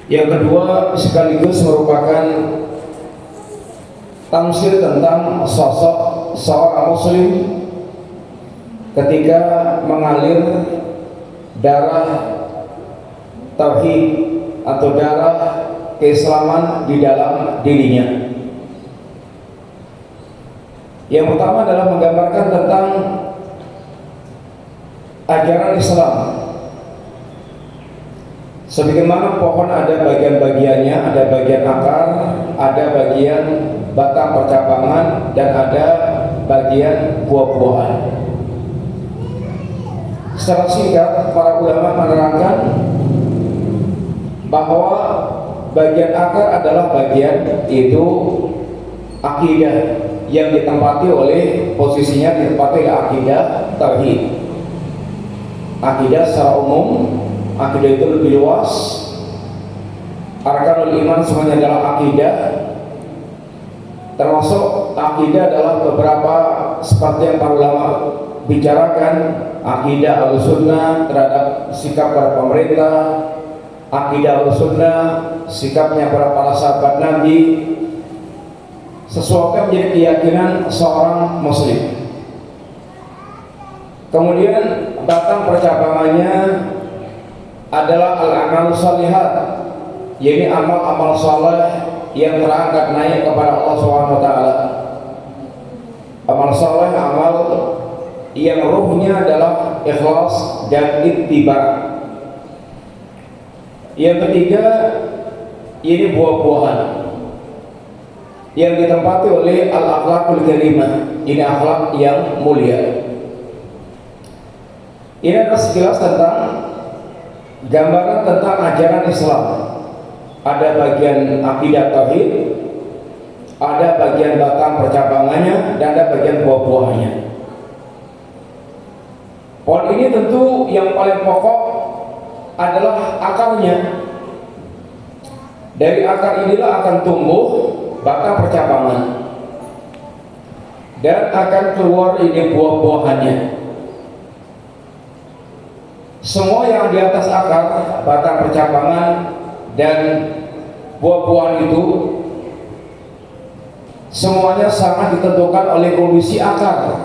Yang kedua sekaligus merupakan tamsil tentang sosok seorang muslim ketika mengalir darah tauhid atau darah keislaman di dalam dirinya. Yang pertama adalah menggambarkan tentang ajaran Islam. Sebagaimana pohon ada bagian-bagiannya, ada bagian akar, ada bagian batang percabangan, dan ada bagian buah-buahan. Secara singkat, para ulama menerangkan bahwa bagian akar adalah bagian itu akidah yang ditempati oleh posisinya ditempati oleh akidah tauhid. Akidah secara umum, akidah itu lebih luas. Arkanul iman semuanya adalah akidah. Termasuk akidah adalah beberapa seperti yang para ulama bicarakan, akidah al-sunnah terhadap sikap para pemerintah, akidah al-sunnah sikapnya para sahabat Nabi, sesuatu yang menjadi keyakinan seorang muslim. Kemudian batang percabangannya adalah al-amal shalihat, yaitu amal-amal saleh yang terangkat naik kepada Allah SWT. Amal saleh, amal yang ruhnya adalah ikhlas dan ittiba. Yang ketiga, ini buah-buahan yang ditempati oleh al-akhlaqul karimah. Ini akhlak yang mulia. Ini adalah sekilas tentang gambaran tentang ajaran Islam. Ada bagian akidah tauhid, ada bagian batang percabangannya, dan ada bagian buah-buahnya. Pohon ini tentu yang paling pokok adalah akarnya. Dari akar inilah akan tumbuh batang percabangan, dan akan keluar ini buah-buahannya. Semua yang di atas akar, batang percabangan dan buah-buahan itu semuanya sangat ditentukan oleh kondisi akar.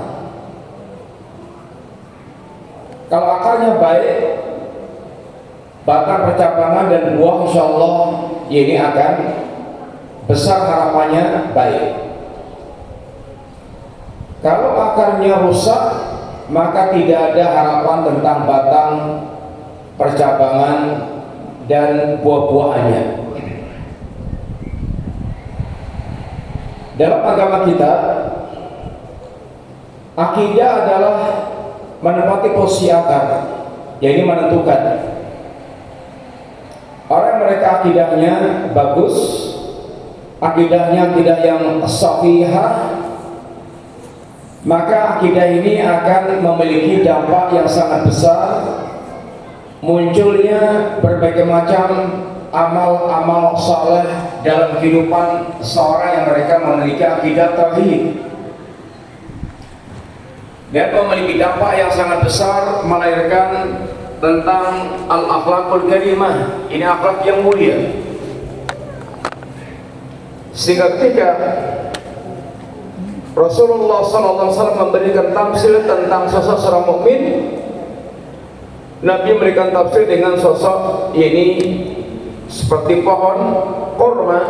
Kalau akarnya baik, batang percabangan dan buah insya Allah ini akan besar, harapannya baik. Kalau akarnya rusak, maka tidak ada harapan tentang batang percabangan dan buah-buahannya. Dalam agama kita, akidah adalah menempati posisi akar, yaitu menentukan. Orang mereka akidahnya bagus, akidahnya akidah yang sahihah, maka akidah ini akan memiliki dampak yang sangat besar. Munculnya berbagai macam amal-amal saleh dalam kehidupan seorang yang mereka memiliki akidah tauhid, dan memiliki dampak yang sangat besar, melahirkan tentang al-akhlaqul karimah. Ini akhlak yang mulia. Sehingga ketika Rasulullah SAW memberikan tafsir tentang sosok seorang mukmin, Nabi memberikan tafsir dengan sosok ini seperti pohon kurma.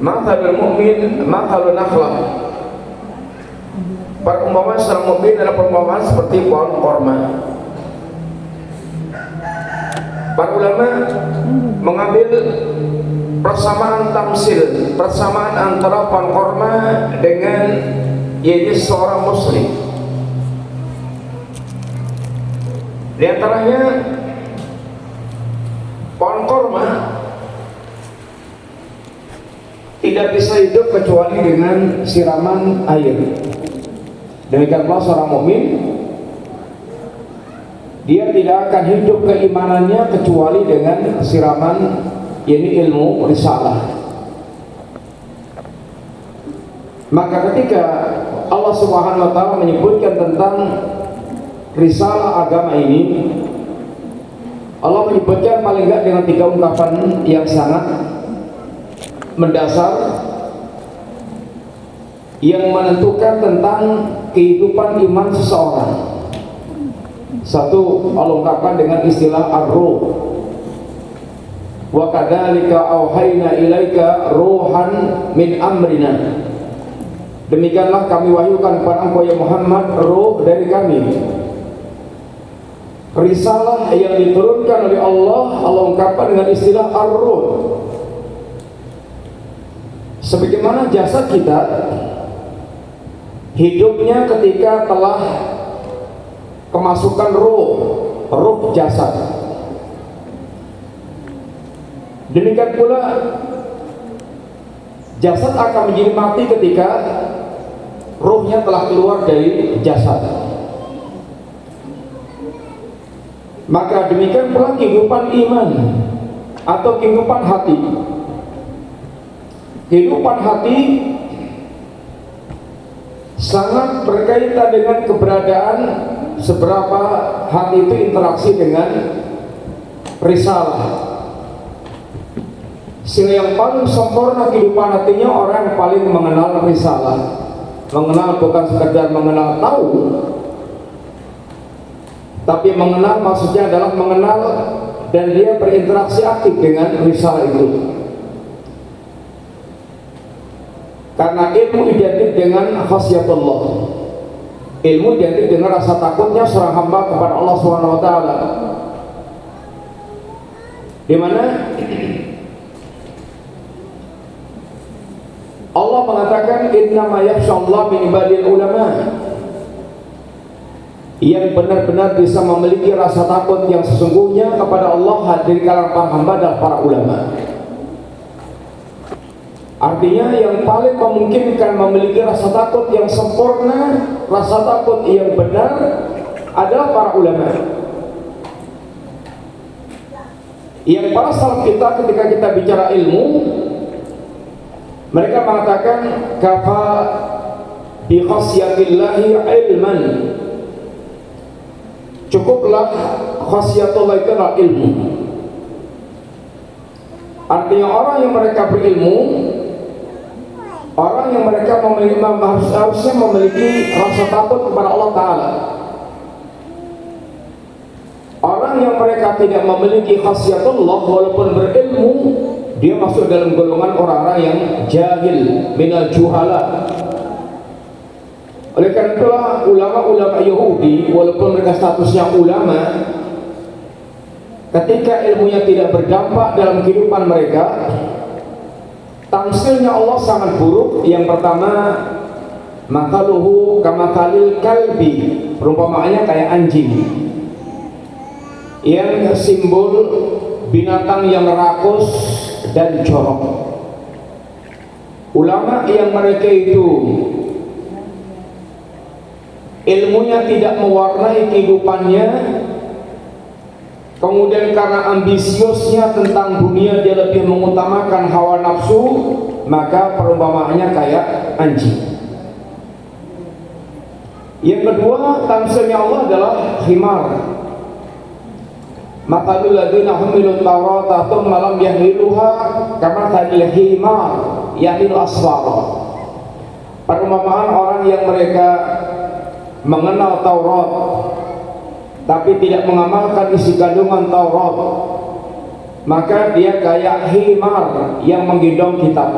Mathalul mu'min mathalun nakhlah. Perumpamaan seorang mukmin adalah perumpamaan seperti pohon kurma. Para ulama mengambil persamaan tamsil, persamaan antara pohon kurma dengan yaitu seorang muslim. Di antaranya pohon kurma tidak bisa hidup kecuali dengan siraman air. Demikian pula seorang mukmin, dia tidak akan hidup keimanannya kecuali dengan siraman yaitu ilmu risalah. Maka ketika Allah Subhanahu wa taala menyebutkan tentang risalah agama ini, Allah menyebutkan paling enggak dengan 3 ungkapan yang sangat mendasar yang menentukan tentang kehidupan iman seseorang. Satu, Allah ungkapkan dengan istilah ar-ruh. Wa kadzalika auhayna ilaika ruhan min amrina. Demikianlah kami wahyukan kepada engkau ya Muhammad ruh dari kami. Risalah yang diturunkan oleh Allah ungkapkan dengan istilah ar-ruh. Sebagaimana jasad kita hidupnya ketika telah kemasukan ruh jasad. Demikian pula jasad akan menjadi mati ketika ruhnya telah keluar dari jasad. Maka demikian pula kehidupan iman atau kehidupan hati. Kehidupan hati sangat berkaitan dengan keberadaan seberapa hati itu interaksi dengan risalah. Sehingga yang paling sempurna kehidupan hatinya orang yang paling mengenal risalah. Mengenal bukan sekedar mengenal tahu, tapi mengenal maksudnya adalah mengenal dan dia berinteraksi aktif dengan risalah itu. Karena ilmu identik dengan khasyatullah. Ilmu identik dengan rasa takutnya seorang hamba kepada Allah Subhanahu wa taala. Di mana Allah mengatakan innama yakhsyallaha min ibadil ulama. Yang benar-benar bisa memiliki rasa takut yang sesungguhnya kepada Allah dari kalangan para hamba adalah para ulama. Artinya yang paling memungkinkan memiliki rasa takut yang sempurna, rasa takut yang benar adalah para ulama. Yang para salaf kita ketika kita bicara ilmu, mereka mengatakan kafa bi khasyatillahi ilman. Cukuplah khasyatullah itu adalah ilmu. Artinya orang yang mereka berilmu, orang yang mereka harusnya memiliki rasa takut kepada Allah Ta'ala. Orang yang mereka tidak memiliki khasyatullah walaupun berilmu, dia masuk dalam golongan orang-orang yang jahil, minal juhala. Oleh karena itulah ulama-ulama Yahudi walaupun mereka statusnya ulama, ketika ilmunya tidak berdampak dalam kehidupan mereka, tamsilnya Allah sangat buruk. Yang pertama, makaluhu kamakalil kalbi, perumpamaannya kayak anjing, yang simbol binatang yang rakus dan jorok. Ulama yang mereka itu ilmunya tidak mewarnai kehidupannya, kemudian karena ambisiusnya tentang dunia dia lebih mengutamakan hawa nafsu, maka perumpamaannya kayak anjing. Yang kedua, tamsilnya Allah adalah khimar. Matalul ladzina humilut tawrata tsumma lam yahmiluha kamatalil himar yahmilu asfara. Perumpamaan orang yang mereka mengenal Taurat tapi tidak mengamalkan isi kandungan Taurat, maka dia kayak himar yang menggendong kitab.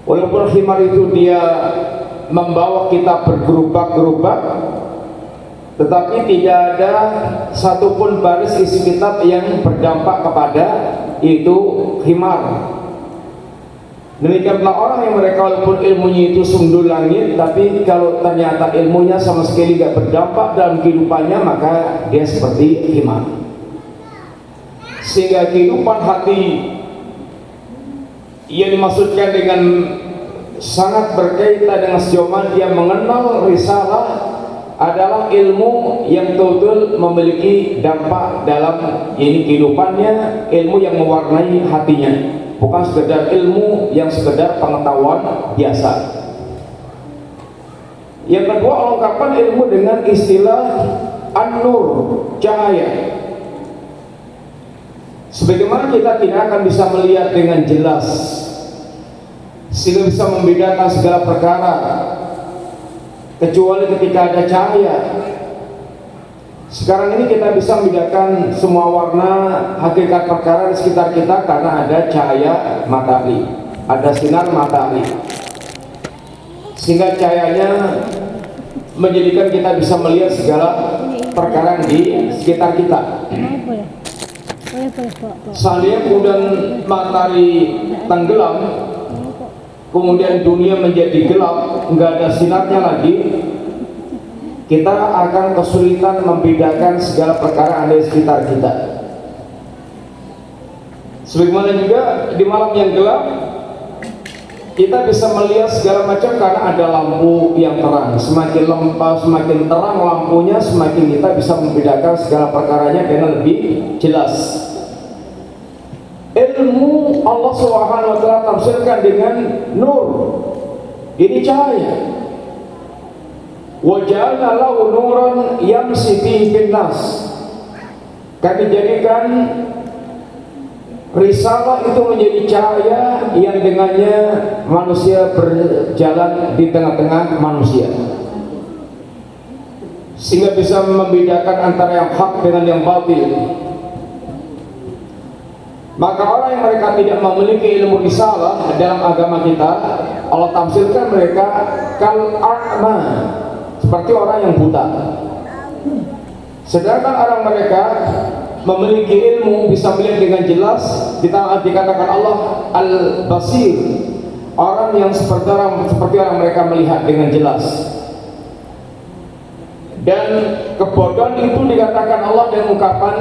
Walaupun himar itu dia membawa kitab bergerubak-gerubak, tetapi tidak ada satupun baris isi kitab yang berdampak kepada itu himar. Demikianlah orang yang mereka walaupun ilmunya itu sundul langit, tapi kalau ternyata ilmunya sama sekali tidak berdampak dalam kehidupannya, maka dia seperti himar. Sehingga kehidupan hati yang dimaksudkan dengan sangat berkaitan dengan sejauh mana dia mengenal risalah adalah ilmu yang betul-betul memiliki dampak dalam kehidupannya, ilmu yang mewarnai hatinya, bukan sekedar ilmu yang sekedar pengetahuan biasa. Yang kedua, Allah ungkapkan ilmu dengan istilah an-nur, cahaya. Sebagaimana kita tidak akan bisa melihat dengan jelas sehingga bisa membedakan segala perkara kecuali ketika ada cahaya. Sekarang ini kita bisa membedakan semua warna hakikat perkara di sekitar kita karena ada cahaya matahari, ada sinar matahari, sehingga cahayanya menjadikan kita bisa melihat segala perkara di sekitar kita. Seandainya kemudian matahari tenggelam, kemudian dunia menjadi gelap, nggak ada sinarnya lagi, kita akan kesulitan membedakan segala perkara ada di sekitar kita. Sebagaimana juga di malam yang gelap, kita bisa melihat segala macam karena ada lampu yang terang. Semakin lempar, semakin terang lampunya, semakin kita bisa membedakan segala perkaranya dengan lebih jelas. Ilmu Allah Subhanahu wa taala tafsirkan dengan nur. Ini cahaya. Wa ja'alna lahu nuran yamshi bihi fin nas. Kami jadikan risalah itu menjadi cahaya yang dengannya manusia berjalan di tengah-tengah manusia, sehingga bisa membedakan antara yang hak dengan yang batil. Maka orang yang mereka tidak memiliki ilmu risalah dalam agama kita, Allah tafsirkan mereka kal a'ma, seperti orang yang buta. Sedangkan orang mereka memiliki ilmu, bisa melihat dengan jelas, dikatakan Allah al-basir, orang yang seperti orang mereka melihat dengan jelas. Dan kebodohan itu dikatakan Allah dengan ungkapan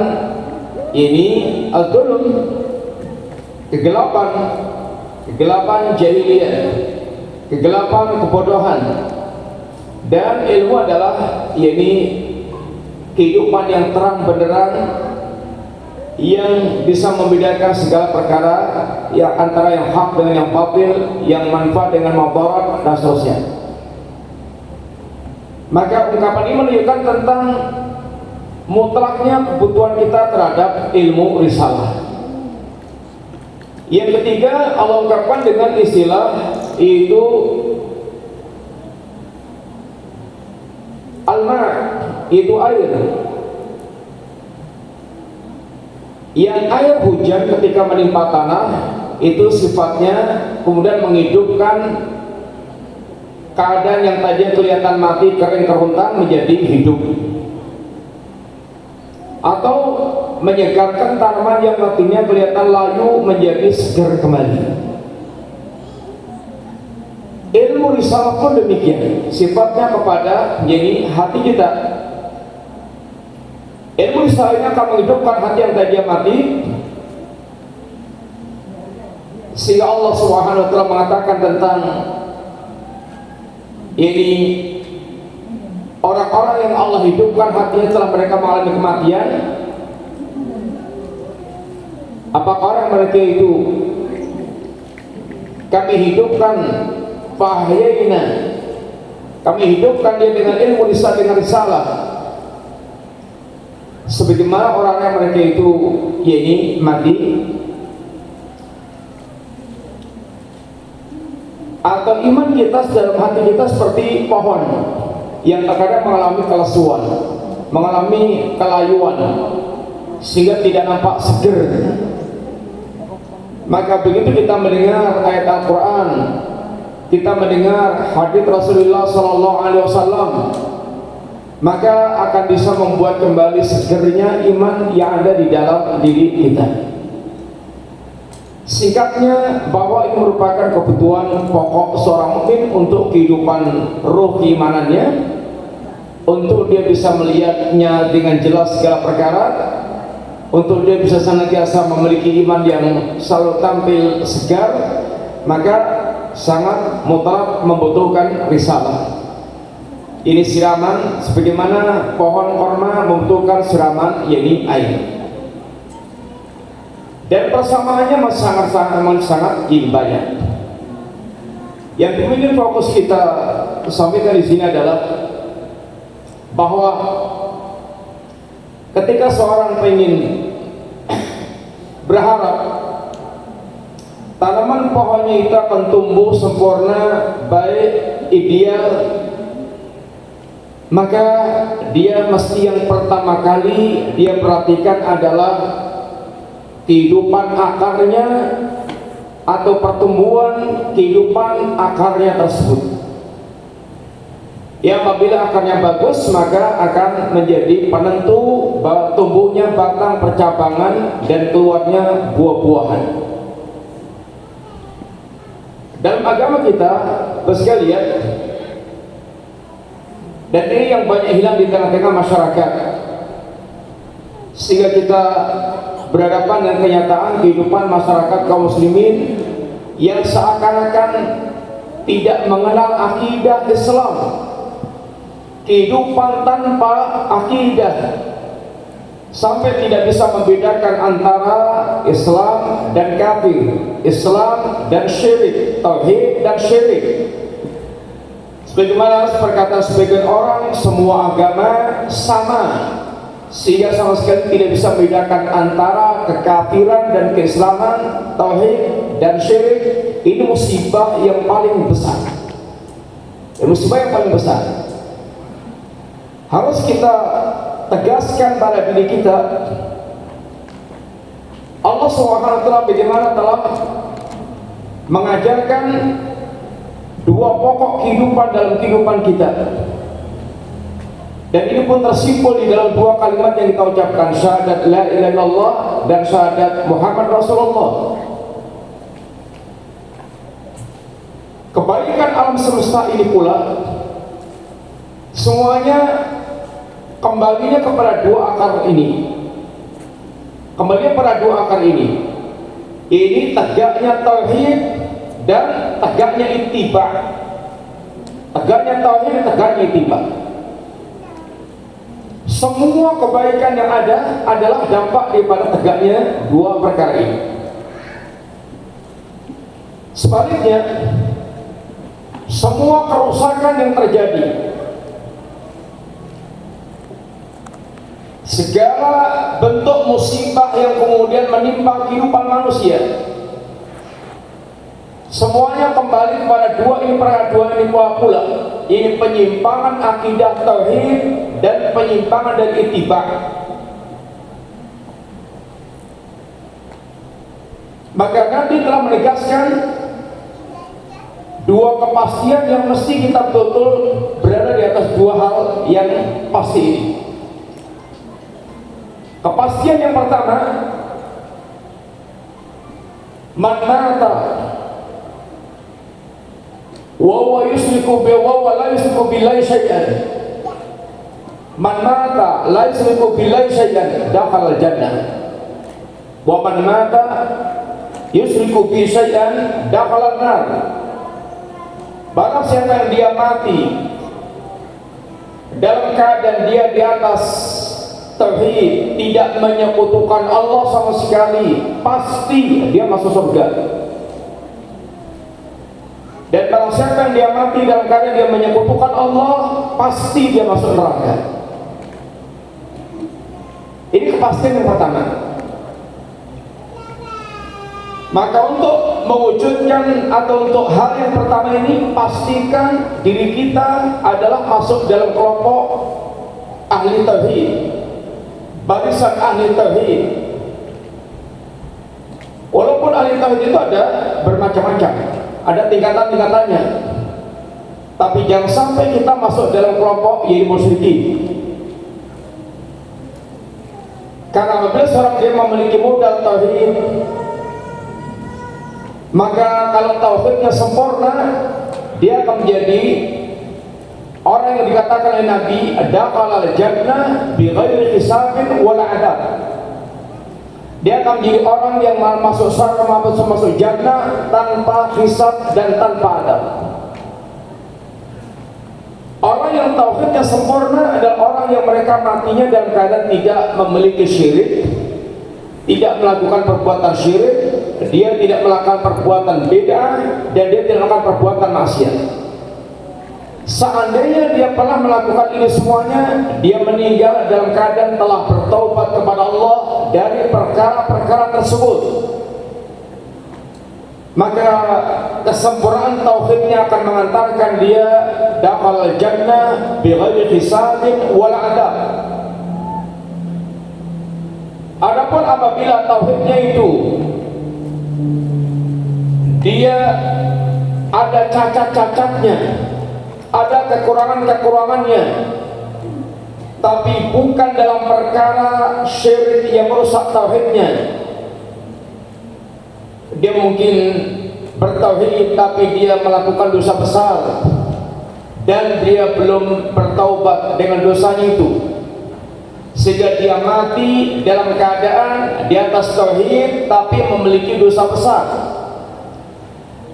ini al-dhulum, kegelapan jahiliyah, kegelapan kebodohan. Dan ilmu adalah kehidupan yang terang benderang, yang bisa membedakan segala perkara yang antara yang hak dengan yang batil, yang manfaat dengan mudarat dan seterusnya. Maka ungkapan ini menunjukkan tentang mutlaknya kebutuhan kita terhadap ilmu risalah. Yang ketiga, Allah ungkapkan dengan istilah itu al-ma', itu air. Yang air hujan ketika menimpa tanah itu sifatnya kemudian menghidupkan keadaan yang tadinya kelihatan mati, kering, kerontang menjadi hidup, atau menyegarkan tanaman yang matinya kelihatan layu menjadi segar kembali. Ilmu risalah pun demikian, sifatnya kepada hati kita. Ilmu risalah ini akan menghidupkan hati yang tadinya mati, sehingga Allah Subhanahu wa taala mengatakan tentang ini orang-orang yang Allah hidupkan hatinya setelah mereka mengalami kematian. Apakah orang mereka itu kami hidupkan fahyayna, kami hidupkan dia dengan ilmu risalah, dengan risalah, sebagaimana orang yang mereka itu mati? Atau iman kita dalam hati kita seperti pohon yang terkadang mengalami kelesuan, mengalami kelayuan, sehingga tidak nampak seger. Maka begitu kita mendengar ayat Al-Quran, kita mendengar hadis Rasulullah SAW, maka akan bisa membuat kembali segernya iman yang ada di dalam diri kita. Singkatnya, bahwa ini merupakan kebutuhan pokok seorang mukmin untuk kehidupan roh keimanannya, untuk dia bisa melihatnya dengan jelas segala perkara, untuk dia bisa senantiasa memiliki iman yang selalu tampil segar. Maka sangat mutlak membutuhkan risalah. Ini siraman sebagaimana pohon korma membutuhkan siraman, air. Dan persamaannya sangat banyak. Yang kemudian fokus kita sampaikan di sini adalah bahwa ketika seorang ingin berharap tanaman pohonnya itu akan tumbuh sempurna, baik, ideal, maka dia mesti yang pertama kali dia perhatikan adalah kehidupan akarnya atau pertumbuhan kehidupan akarnya tersebut. Yang apabila akarnya bagus, maka akan menjadi penentu tumbuhnya batang percabangan dan keluarnya buah-buahan. Dalam agama kita, sekalian, dan ini yang banyak hilang di tengah-tengah masyarakat, sehingga kita berhadapan dengan kenyataan kehidupan masyarakat kaum muslimin yang seakan-akan tidak mengenal akidah Islam, kehidupan tanpa akidah, sampai tidak bisa membedakan antara Islam dan kafir, Islam dan syirik, tauhid dan syirik. Sebagaimana perkataan sebagian orang, semua agama sama, sehingga sama sekali tidak bisa membedakan antara kekafiran dan keislaman, tauhid dan syirik. Ini musibah yang paling besar. Musibah yang paling besar. Harus kita tegaskan pada diri kita, Allah SWT bagaimana telah mengajarkan dua pokok kehidupan dalam kehidupan kita, dan ini pun tersimpul di dalam dua kalimat yang kita ucapkan, syahadat la ilaha illallah dan syahadat Muhammad Rasulullah. Kebaikan alam semesta ini pula semuanya kembalinya kepada dua akar ini. Kembalinya pada dua akar ini. Ini tegaknya tauhid dan tegaknya ittiba. Tegaknya tauhid, tegaknya ittiba. Semua kebaikan yang ada adalah dampak daripada tegaknya dua perkara ini. Sebaliknya, semua kerusakan yang terjadi, segala bentuk musibah yang kemudian menimpa kehidupan manusia, semuanya kembali kepada dua ini pula. Ini penyimpangan akidah tauhid dan penyimpangan dari ittiba. Maka Nabi telah menegaskan dua kepastian yang mesti kita betul-betul berada di atas dua hal yang pasti ini. Kepastian yang pertama, man mata wa huwa yusyriku billahi wa la yusyriku billahi syai'an, man mata la yusyriku billahi syai'an dakhala al-jannah, wa man mata yusyriku bi syai'an dakhala an-nar. Barang siapa yang dia mati dalam keadaan dia di atas tauhid, tidak menyekutukan Allah sama sekali, pasti dia masuk surga. Dan barang siapa yang dia mati dalam keadaan dia menyekutukan Allah, pasti dia masuk neraka. Ini kepastian yang pertama. Maka untuk mewujudkan atau untuk hal yang pertama ini, pastikan diri kita adalah masuk dalam kelompok ahli tauhid, barisan ahli tauhid. Walaupun ahli tauhid itu ada bermacam-macam, ada tingkatan-tingkatannya, tapi jangan sampai kita masuk dalam kelompok yaitu musyrikin. Karena apabila seorang dia memiliki modal tauhid, maka kalau tauhidnya sempurna, dia akan menjadi orang yang dikatakan oleh Nabi, dakhalal jannah bighairi hisabin wala adab. Dia akan menjadi orang yang masuk surga, masuk jannah tanpa hisab dan tanpa adab. Orang yang tauhidnya sempurna adalah orang yang mereka matinya dalam keadaan tidak memiliki syirik, tidak melakukan perbuatan syirik, dia tidak melakukan perbuatan bid'ah, dan dia tidak melakukan perbuatan maksiat. Seandainya dia pernah melakukan ini semuanya, dia meninggal dalam keadaan telah bertaubat kepada Allah dari perkara perkara-perkara tersebut, maka kesempurnaan tauhidnya akan mengantarkan dia dakhala jannah bighairi hisabin wala adab. Adapun apabila tauhidnya itu dia ada cacat-cacatnya, ada kekurangan-kekurangannya, tapi bukan dalam perkara syirik yang merusak tauhidnya. Dia mungkin bertauhid tapi dia melakukan dosa besar dan dia belum bertaubat dengan dosanya itu, sehingga dia mati dalam keadaan di atas tauhid tapi memiliki dosa besar,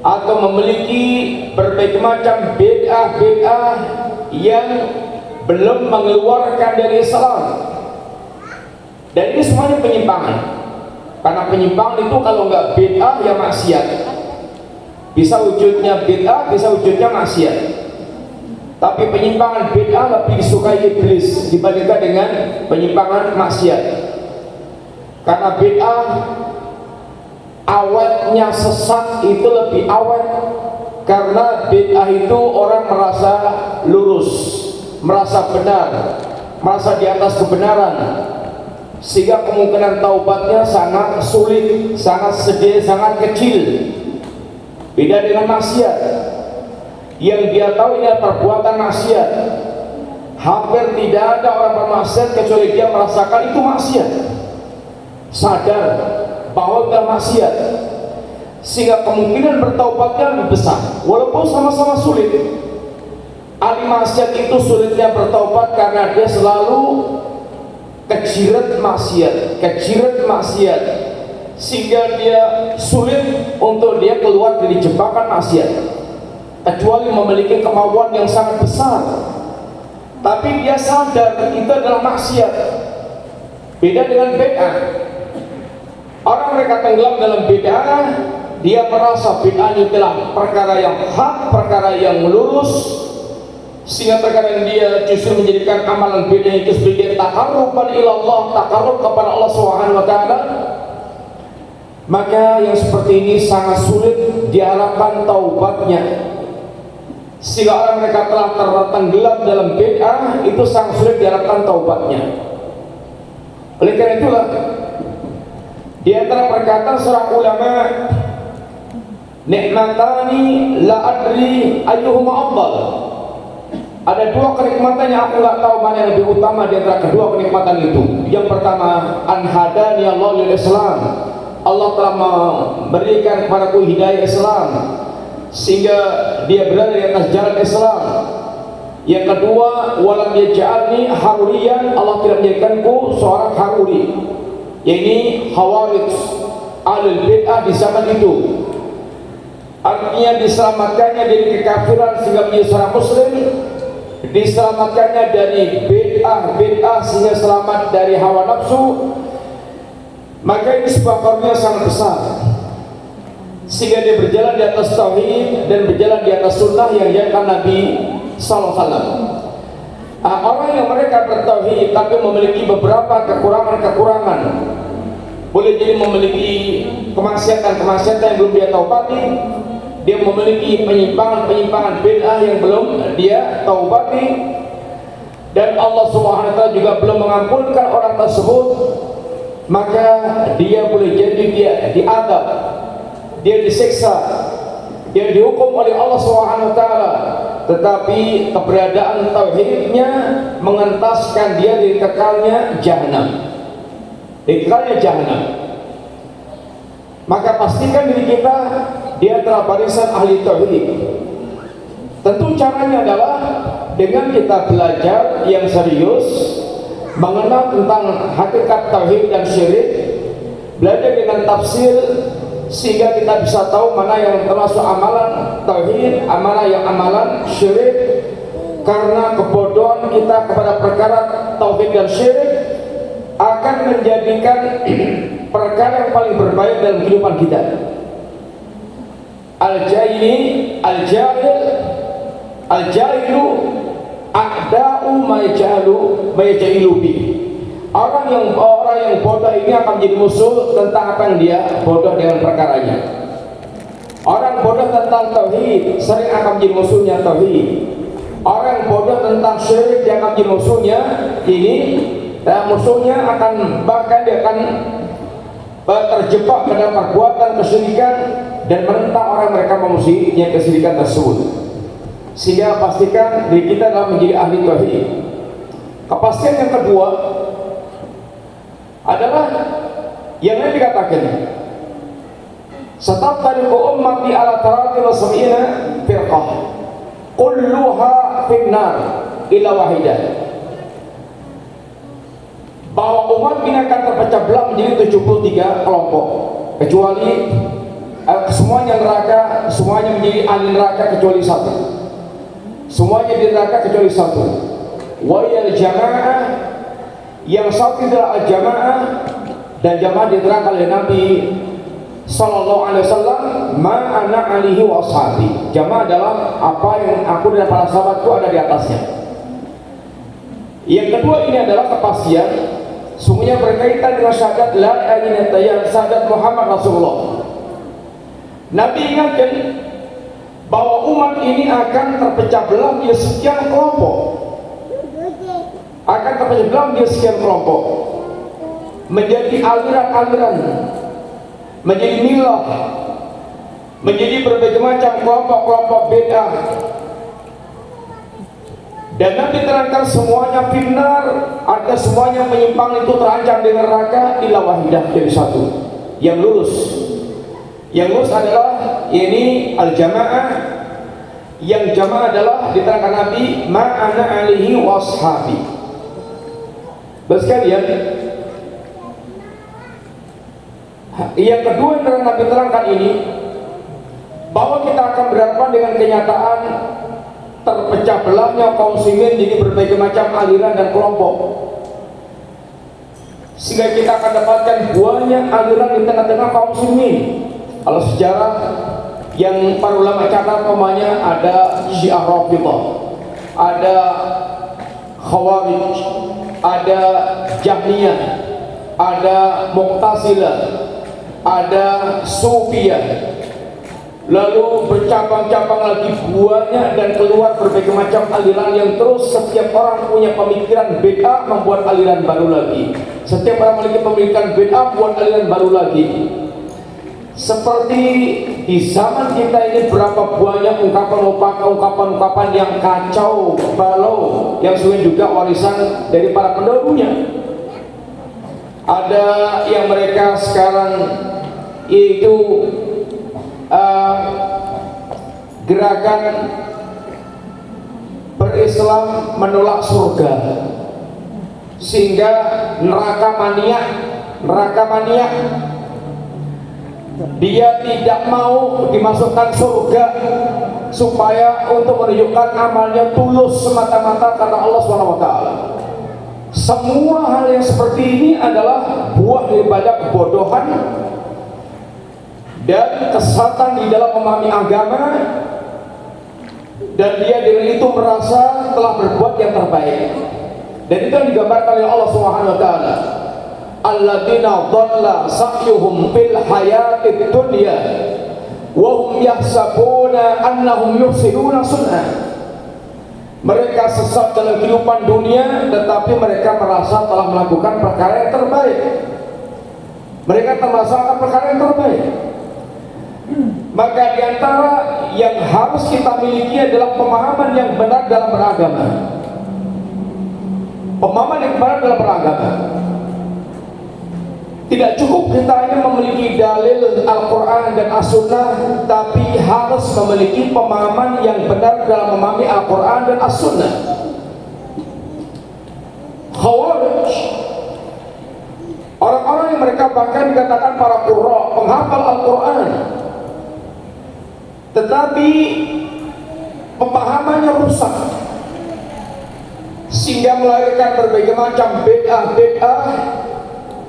atau memiliki berbagai macam bid'ah yang belum mengeluarkan dari Islam. Dan ini semuanya penyimpangan, karena penyimpangan itu kalau nggak bid'ah ya maksiat. Bisa wujudnya bid'ah, bisa wujudnya maksiat. Tapi penyimpangan bid'ah lebih disukai iblis dibandingkan dengan penyimpangan maksiat. Karena bid'ah awetnya sesat itu lebih awet, karena bid'ah itu orang merasa lurus, merasa benar, merasa di atas kebenaran, sehingga kemungkinan taubatnya sangat sulit, sangat sedih, sangat kecil. Beda dengan maksiat yang dia tahu ini perbuatan maksiat. Hampir tidak ada orang bermaksiat kecuali dia merasakan itu maksiat, sadar bahwa itu maksiat, sehingga kemungkinan bertaubatnya lebih besar walaupun sama-sama sulit. Ahli maksiat itu sulitnya bertaubat karena dia selalu kejirat maksiat, sehingga dia sulit untuk dia keluar dari jebakan maksiat, kecuali memiliki kemauan yang sangat besar. Tapi dia sadar itu adalah maksiat. Beda dengan bid'ah. Orang mereka tenggelam dalam bid'ah, dia merasa bid'ahnya adalah perkara yang hak, perkara yang lurus, sehingga terkadang dia justru menjadikan amalan bid'ah itu sebagai taqarruban ilallah, taqarrub kepada Allah Subhanahu wa taala. Maka yang seperti ini sangat sulit diharapkan taubatnya. Sehingga orang mereka telah tertenggelam dalam bid'ah, itu sangat sulit diharapkan taubatnya. Oleh karena itulah di antara perkataan seorang ulama, nikmatani la adri ayyuhuma afdal. Ada dua kenikmatan yang aku nggak tahu mana yang lebih utama di antara kedua kenikmatan itu. Yang pertama, anhadani Allah lil Islam. Allah telah memberikan kepadaku hidayah Islam, sehingga dia berada di atas jalan Islam. Yang kedua, walam yaj'alni haruriyan. Allah tidak menjadikanku seorang haruri, yaitu khawarij, ahlul bid'ah di zaman itu. Artinya diselamatkannya dari kekafiran sehingga menjadi seorang muslim, diselamatkannya dari bid'ah sehingga selamat dari hawa nafsu. Maka ini sebuah karunia sangat besar, sehingga dia berjalan di atas tauhid dan berjalan di atas sunnah yang diajarkan Nabi sallallahu alaihi wasallam. Orang yang mereka bertauhid tapi memiliki beberapa kekurangan, boleh jadi memiliki kemaksiatan yang belum dia taubati, dia memiliki penyimpangan bid'ah yang belum dia taubati, dan Allah Subhanahu wa taala juga belum mengampunkan orang tersebut. Maka dia boleh jadi dia diadab, dia disiksa, dia dihukum oleh Allah Subhanahu wa taala, tetapi keberadaan tauhidnya mengentaskan dia dari kekalnya jahanam. Maka pastikan diri kita di antara barisan ahli tauhid. Tentu caranya adalah dengan kita belajar yang serius, mengenal tentang hakikat tauhid dan syirik, belajar dengan tafsir, sehingga kita bisa tahu mana yang termasuk amalan tauhid, mana yang amalan syirik. Karena kebodohan kita kepada perkara tauhid dan syirik akan menjadikan perkara yang paling berbahaya dalam kehidupan kita. Al-jahilu a'da'u ma yajahilu bi. Orang orang yang bodoh ini akan menjadi musuh tentang apa yang dia bodoh dengan perkaranya. Orang bodoh tentang tauhid sering akan menjadi musuhnya tauhid. Orang bodoh tentang syirik dia akan menjadi musuhnya ini, dan musuhnya akan bahkan dia akan terjebak pada perbuatan kesyirikan dan menentang orang mereka memusuhi kesyirikan tersebut. Sehingga pastikan diri kita adalah menjadi ahli tauhid. Kepastian yang kedua adalah yang lain dikatakan satafariqu ummati ala taratin wa sab'ina firqah kulluha finnar illa wahidah, bahwa umat ini akan terpecah belah menjadi 73 kelompok, kecuali semuanya neraka, semuanya menjadi ahli neraka kecuali satu. Semuanya di neraka kecuali satu. Wa yal jamaah, yang satu adalah al-jamaah, dan jamaah diterangkan oleh Nabi sallallahu alaihi wasallam, ma ana alihi wa ashabi. Jamaah adalah apa yang aku dan para sahabatku ada di atasnya. Yang kedua ini adalah kepastian sungguhnya berkaitan dengan syahadat la ilaha illallah, syahadat Muhammad Rasulullah. Nabi ingatkan bahwa umat ini akan terpecah belah menjadi sekian kelompok, akan terpecah belah menjadi sekian kelompok, menjadi aliran-aliran, menjadi milah, menjadi berbagai macam kelompok-kelompok bid'ah. Dan Nabi terangkan semuanya finnar, ada semuanya menyimpang itu terancam dengan neraka illa wahidah, jadi satu yang lurus. Yang lurus adalah ini al-jamaah, yang jamaah adalah diterangkan Nabi ma ana alihi washabi. Sekalian, yang kedua yang Nabi terangkan ini, bahwa kita akan berhadapan dengan kenyataan terpecah belahnya kaum muslimin jadi berbagai macam aliran dan kelompok, sehingga kita akan dapatkan banyak aliran di tengah-tengah kaum muslimin. Kalau sejarah yang para ulama catat, namanya ada Syiah Rafidhah, ada Khawarij, ada Jahmiyah, ada Mu'tazilah, ada Sufiyah, lalu bercabang-cabang lagi banyak, dan keluar berbagai macam aliran yang terus setiap orang punya pemikiran bid'ah membuat aliran baru lagi. Setiap orang memiliki pemikiran bid'ah buat aliran baru lagi. Seperti di zaman kita ini berapa banyak ungkapan-ungkapan yang kacau balau yang sebenarnya juga warisan dari para pendahulunya. Ada yang mereka sekarang yaitu gerakan berislam menolak surga, sehingga neraka maniak dia tidak mau dimasukkan surga supaya untuk menunjukkan amalnya tulus semata-mata karena Allah SWT. Semua hal yang seperti ini adalah buah daripada kebodohan dan kesesatan di dalam memahami agama, dan dia dengan itu merasa telah berbuat yang terbaik. Dan itu yang digambarkan oleh Allah SWT, alladzina dhalla sa'yuhum fil hayatid dunya wa hum yahsabuna annahum yuhsinuna sun'a. Mereka sesat dalam kehidupan dunia, tetapi mereka merasa telah melakukan perkara yang terbaik. Mereka merasakan perkara yang terbaik. Maka diantara yang harus kita miliki adalah pemahaman yang benar dalam beragama. Pemahaman yang benar dalam beragama. Tidak cukup kita hanya memiliki dalil Al-Quran dan As-Sunnah, tapi harus memiliki pemahaman yang benar dalam memahami Al-Quran dan As-Sunnah. Khawarij, orang-orang yang mereka bahkan dikatakan para qurra, penghafal Al-Quran, tetapi pemahamannya rusak, sehingga melahirkan berbagai macam bid'ah.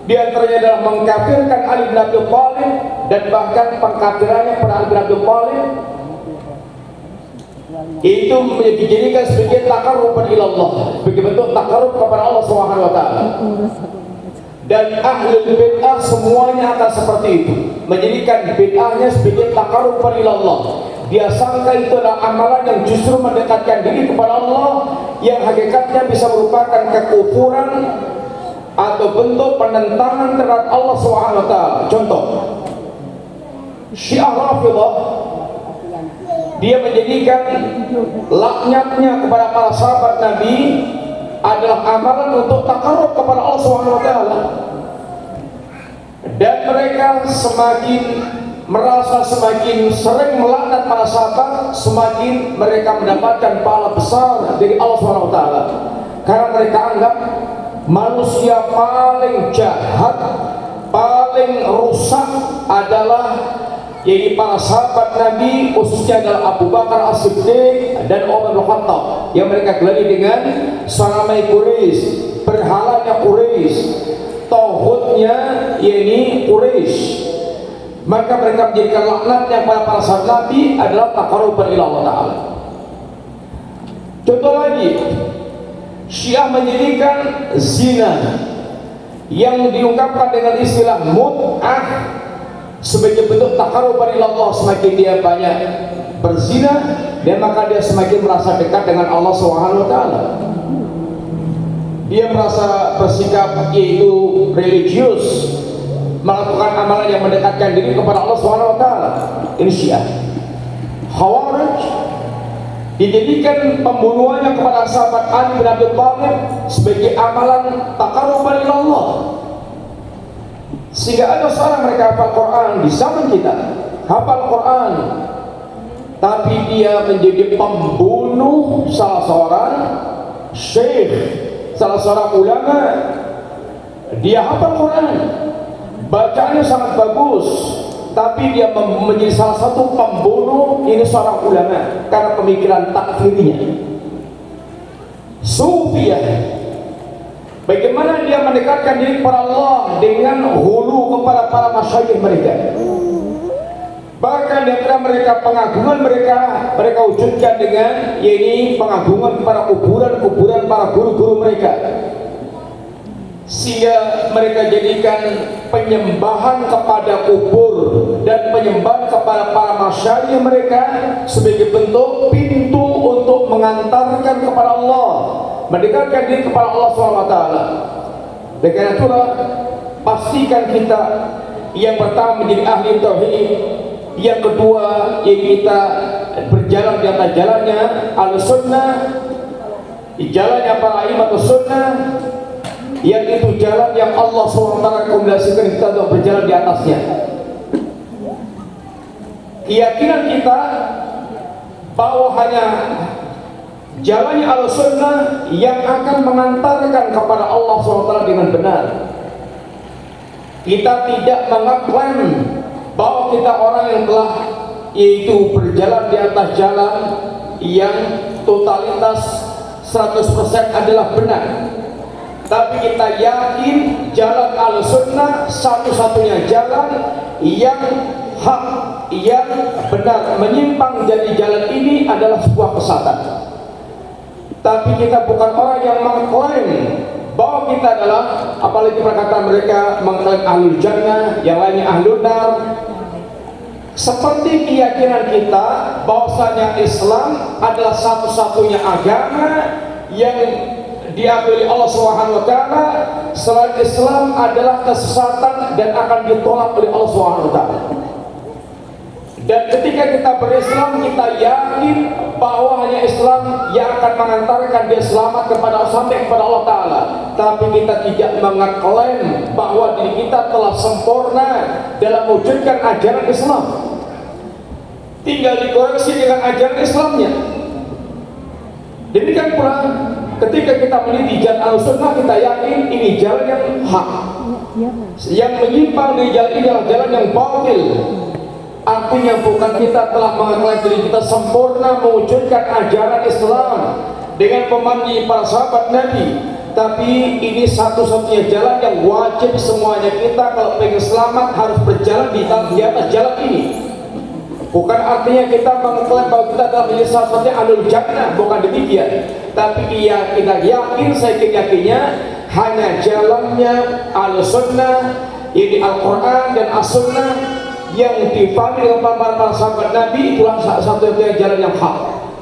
Di antaranya adalah mengkafirkan Ali bin Abi Thalib, dan bahkan pengkafirannya pada Ali bin Abi Thalib itu dijadikan sebagai takarrub ila Allah, sebagai bentuk takarrub kepada Allah Subhanahu wa taala. Dan ahlul bid'ah semuanya akan seperti itu, menjadikan bid'ahnya sebagai taqarrub ilallah. Dia sangka itu adalah amalan yang justru mendekatkan diri kepada Allah, yang hakikatnya bisa merupakan kekufuran atau bentuk penentangan terhadap Allah Subhanahu wa taala. Contoh, Syiah Rafidhah, dia menjadikan laknatnya kepada para sahabat Nabi adalah amalan untuk taqarrub kepada Allah Subhanahu wa taala. Dan mereka merasa semakin sering melaknat para sahabat, semakin mereka mendapatkan pahala besar dari Allah Subhanahu wa taala. Karena mereka anggap manusia paling jahat, paling rusak adalah yaitu para sahabat Nabi, khususnya adalah Abu Bakar As-Siddiq dan Umar bin Khattab, yang mereka gelari dengan sanamai Quraisy, berhalanya Quraisy, tauhidnya yakni Quraisy. Maka mereka menjadikan laknat yang para sahabat Nabi adalah taqarruban ila Allah Ta'ala. Contoh lagi, Syiah menjadikan zina yang diungkapkan dengan istilah mut'ah sebagai bentuk taqarruban ila Allah. Semakin dia banyak berzina, dan maka dia semakin merasa dekat dengan Allah Subhanahu wa taala. Dia merasa bersikap yaitu religius, melakukan amalan yang mendekatkan diri kepada Allah Subhanahu wa taala. Ini Syiah. Khawarij dijadikan pembunuhannya kepada sahabat Ali bin Abi Thalib sebagai amalan taqarruban ila Allah. Sehingga ada seorang mereka hafal Quran di zaman kita, hafal Quran, tapi dia menjadi pembunuh salah seorang syekh, salah seorang ulama. Dia hafal Quran, bacaannya sangat bagus, tapi dia menjadi salah satu pembunuh ini seorang ulama karena pemikiran takfirnya. Sufiyah, bagaimana dia mendekatkan diri kepada Allah dengan hulu kepada para masyayikh mereka. Bahkan di antara mereka pengagungan mereka wujudkan dengan yakni pengagungan kepada kuburan para guru-guru mereka, sehingga mereka jadikan penyembahan kepada kubur dan penyembahan kepada para masyayikh mereka sebagai bentuk pintu untuk mengantarkan kepada Allah, mendekatkan diri kepada Allah SWT. Dengan itulah pastikan kita yang pertama menjadi ahli tauhid, yang kedua yaitu kita berjalan di atas jalannya Ahlussunnah, di jalannya para imamatus sunnah, yang itu jalan yang Allah SWT rekomendasikan kita untuk berjalan di atasnya. Keyakinan kita bahwa hanya jalannya Ahlussunnah yang akan mengantarkan kepada Allah SWT dengan benar. Kita tidak mengaklaim bahwa kita orang yang telah yaitu berjalan di atas jalan yang totalitas 100% adalah benar. Tapi kita yakin jalan Ahlussunnah satu-satunya jalan yang hak, yang benar. Menyimpang dari jalan ini adalah sebuah kesesatan. Tapi kita bukan orang yang mengklaim bahwa kita adalah, apalagi perkataan mereka mengklaim ahlul jannah, yang lainnya ahlul nar. Seperti keyakinan kita bahwasanya Islam adalah satu-satunya agama yang diakui Allah Subhanahu wa taala. Selain Islam adalah kesesatan dan akan ditolak oleh Allah Subhanahu wa taala. Dan ketika kita berislam, kita yakin bahwa hanya Islam yang akan mengantarkan dia selamat kepada sampai kepada Allah Ta'ala. Tapi kita tidak mengaklaim bahwa diri kita telah sempurna dalam mewujudkan ajaran Islam, tinggal dikoreksi dengan ajaran Islamnya. Demikian pula ketika kita meneliti jalan Ahlussunnah, kita yakin ini jalan yang hak. Yang menyimpang dari jalan ini adalah jalan yang batil. Artinya bukan kita telah mengaklaim diri kita sempurna mewujudkan ajaran Islam dengan pemandu para sahabat Nabi, tapi ini satu-satunya jalan yang wajib semuanya kita kalau pengen selamat harus berjalan di atas jalan ini. Bukan artinya kita mengklaim bahwa kita adalah menjadi salah satunya ahlul jannah, bukan demikian. Tapi kita yakin, saya yakinnya hanya jalannya al-sunnah, ini Al-Quran dan As-Sunnah yang dipahami oleh para sahabat Nabi, itulah satu-satunya jalan yang hak,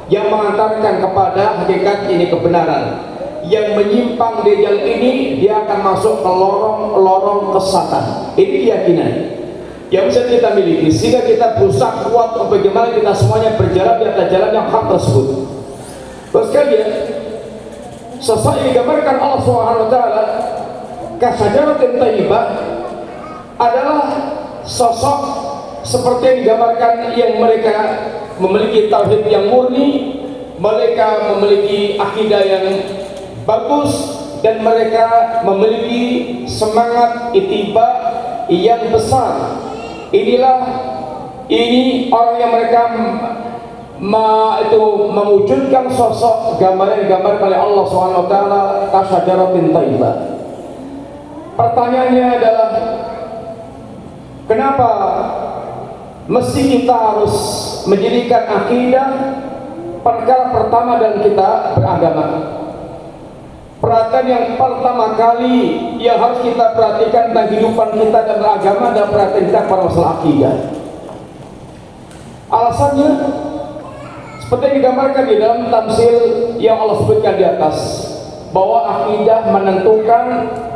yang mengantarkan kepada hakikat ini kebenaran. Yang menyimpang di jalan ini, dia akan masuk ke lorong-lorong kesesatan. Ini keyakinan yang bisa kita miliki, sehingga kita berusaha kuat bagaimana kita semuanya berjalan di atas jalan yang hak tersebut. Terus sekalian, sosok yang digambarkan Allah Subhanahu wa taala kasajaratin thayyibah adalah sosok seperti yang digambarkan, yang mereka memiliki tauhid yang murni, mereka memiliki akidah yang bagus, dan mereka memiliki semangat ittiba yang besar. Ini orang yang mereka mewujudkan sosok gambaran oleh Allah Subhanahu wa taala kasyajaratin thayyibah. Pertanyaannya adalah, kenapa mesti kita harus menjadikan akidah perkara pertama dalam kita beragama? Perhatian yang pertama kali yang harus kita perhatikan tentang kehidupan kita dan beragama adalah perhatian kita pada masalah akidah. Alasannya seperti yang digambarkan di dalam tamsil yang Allah sebutkan di atas, bahwa akidah menentukan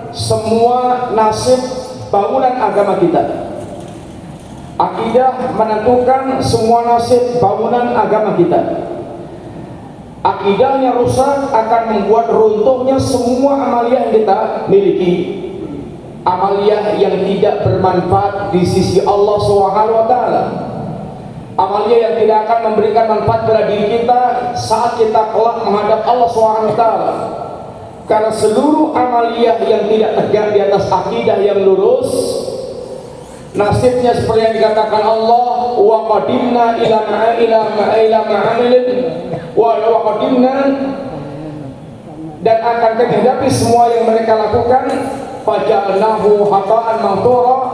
semua nasib bangunan agama kita. Akidah menentukan semua nasib bangunan agama kita. Akidahnya rusak akan membuat runtuhnya semua amaliyah yang kita miliki. Amaliyah yang tidak bermanfaat di sisi Allah Subhanahu wa taala. Amaliyah yang tidak akan memberikan manfaat pada diri kita saat kita kelak menghadap Allah Subhanahu wa taala. Karena seluruh amaliyah yang tidak tegak di atas akidah yang lurus, nasibnya seperti yang dikatakan Allah, wa qadimna ila ma'amilin wa qadimna, dan akan menghadapi semua yang mereka lakukan, faja'alnahu haba'an manthura,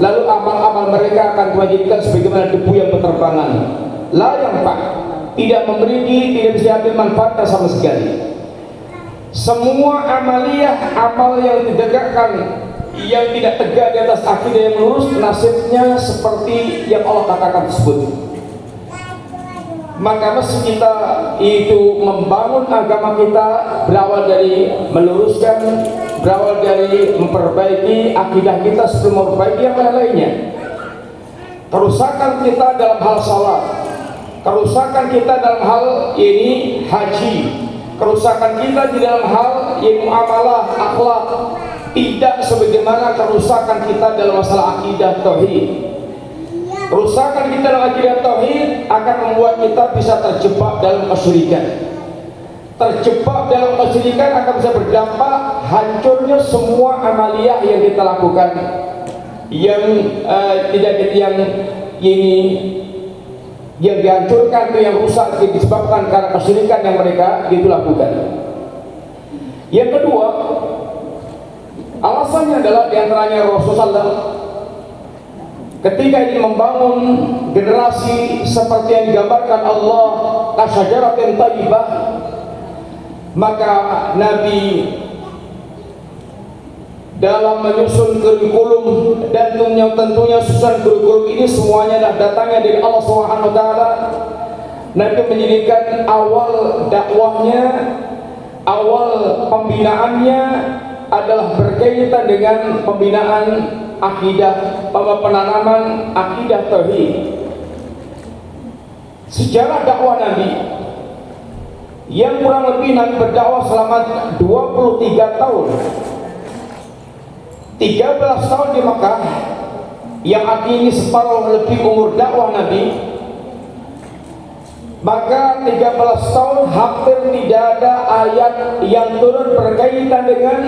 lalu amal-amal mereka akan dijadikan sebagaimana debu yang berterbangan, la yanfa', tidak memiliki, tidak bisa ambil manfaatnya sama sekali. Semua amaliyah, amal yang ditegakkan, yang tidak tegak di atas akidah yang lurus, nasibnya seperti yang Allah katakan tersebut. Maka mesti kita itu membangun agama kita berawal dari meluruskan, berawal dari memperbaiki akidah kita sebelum memperbaiki yang lainnya. Kerusakan kita dalam hal salat, kerusakan kita dalam hal ini haji, kerusakan kita di dalam hal ini muamalah, akhlak, tidak sebagaimana kerusakan kita dalam masalah akidah tauhid. Kerusakan kita dalam akidah tauhid akan membuat kita bisa terjebak dalam kesyirikan. Terjebak dalam kesyirikan akan bisa berdampak hancurnya semua amaliyah yang kita lakukan, yang yang dihancurkan, itu yang rusak disebabkan karena kesyirikan yang mereka itu lakukan. Yang kedua, alasannya adalah diantaranya Rasulullah ketika ingin membangun generasi seperti yang digambarkan Allah kasyajaratin thayyibah, maka Nabi dalam menyusun kurikulum, dan tentunya susunan kurikulum ini semuanya adalah datangnya dari Allah Subhanahu wa taala. Nabi menjadikan awal dakwahnya, awal pembinaannya adalah berkaitan dengan pembinaan akidah, penanaman akidah tauhid. Sejarah dakwah Nabi yang kurang lebih Nabi berdakwah selama 23 tahun. 13 tahun di Makkah, yang artinya ini separuh lebih umur dakwah Nabi. Maka 13 tahun hampir tidak ada ayat yang turun berkaitan dengan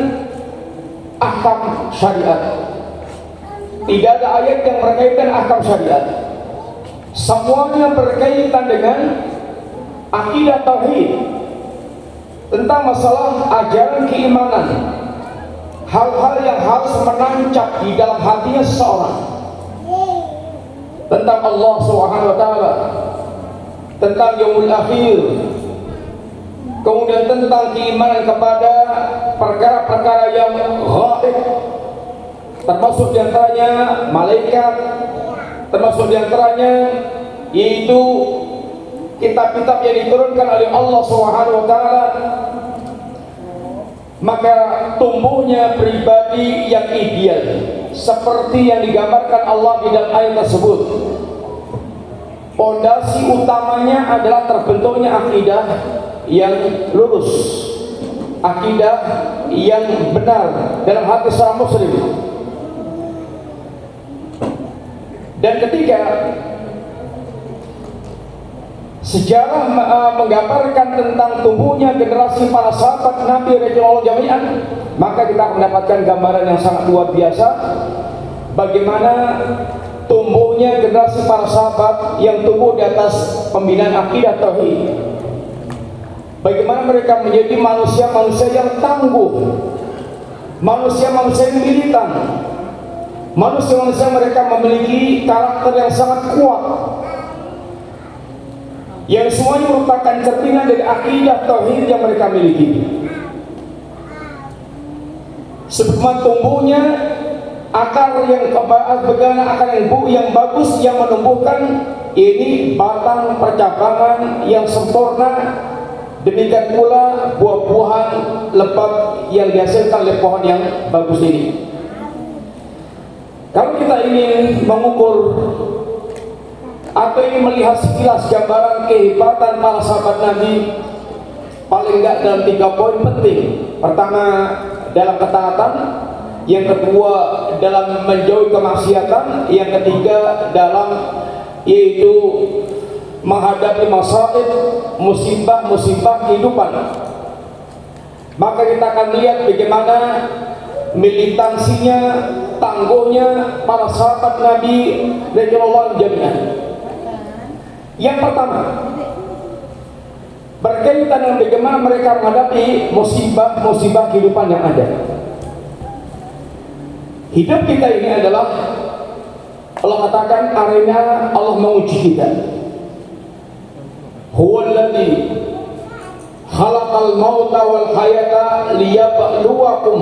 ahkam syariat. Tidak ada ayat yang berkaitan ahkam syariat. Semuanya berkaitan dengan akidah tauhid, tentang masalah ajaran keimanan, hal-hal yang harus menancap di dalam hatinya seseorang. tentang Allah Subhanahu wa taala, tentang yaumul akhir, kemudian tentang keimanan kepada perkara-perkara yang ghaib, termasuk diantaranya malaikat, termasuk diantaranya yaitu kitab-kitab yang diturunkan oleh Allah Subhanahu wa taala. Maka tumbuhnya pribadi yang ideal seperti yang digambarkan Allah di dalam ayat tersebut. Pondasi utamanya adalah terbentuknya akidah yang lurus, akidah yang benar dalam hati seorang muslim. Dan ketika sejarah menggambarkan tentang tumbuhnya generasi para sahabat Nabi radhiyallahu jami'an, maka kita mendapatkan gambaran yang sangat luar biasa bagaimana tumbuhnya generasi para sahabat yang tumbuh di atas pembinaan akidah tauhid. Bagaimana mereka menjadi manusia-manusia yang tangguh, manusia-manusia yang militan, manusia-manusia mereka memiliki karakter yang sangat kuat, yang semuanya merupakan cerminan dari akidah tauhid yang mereka miliki. Sebagaimana tumbuhnya akar yang bagaimana akar yang bagus yang menumbuhkan ini batang percabangan yang sempurna, demikian pula buah-buahan lebat yang dihasilkan oleh pohon yang bagus ini. Kalau kita ingin mengukur atau ini melihat sekilas gambaran kehebatan para sahabat Nabi, paling enggak dalam 3 poin penting. Pertama, dalam ketaatan. Yang kedua, dalam menjauhi kemaksiatan. Yang ketiga, dalam yaitu menghadapi masaib, musibah-musibah kehidupan. Maka kita akan lihat bagaimana militansinya, tangguhnya para sahabat Nabi radhiyallahu jami'an. Yang pertama, berkaitan dengan bagaimana mereka menghadapi musibah-musibah kehidupan yang ada. Hidup kita ini adalah, Allah katakan, arena Allah menguji kita. Huwallazi khalaqal mauta wal hayata liyabluwakum.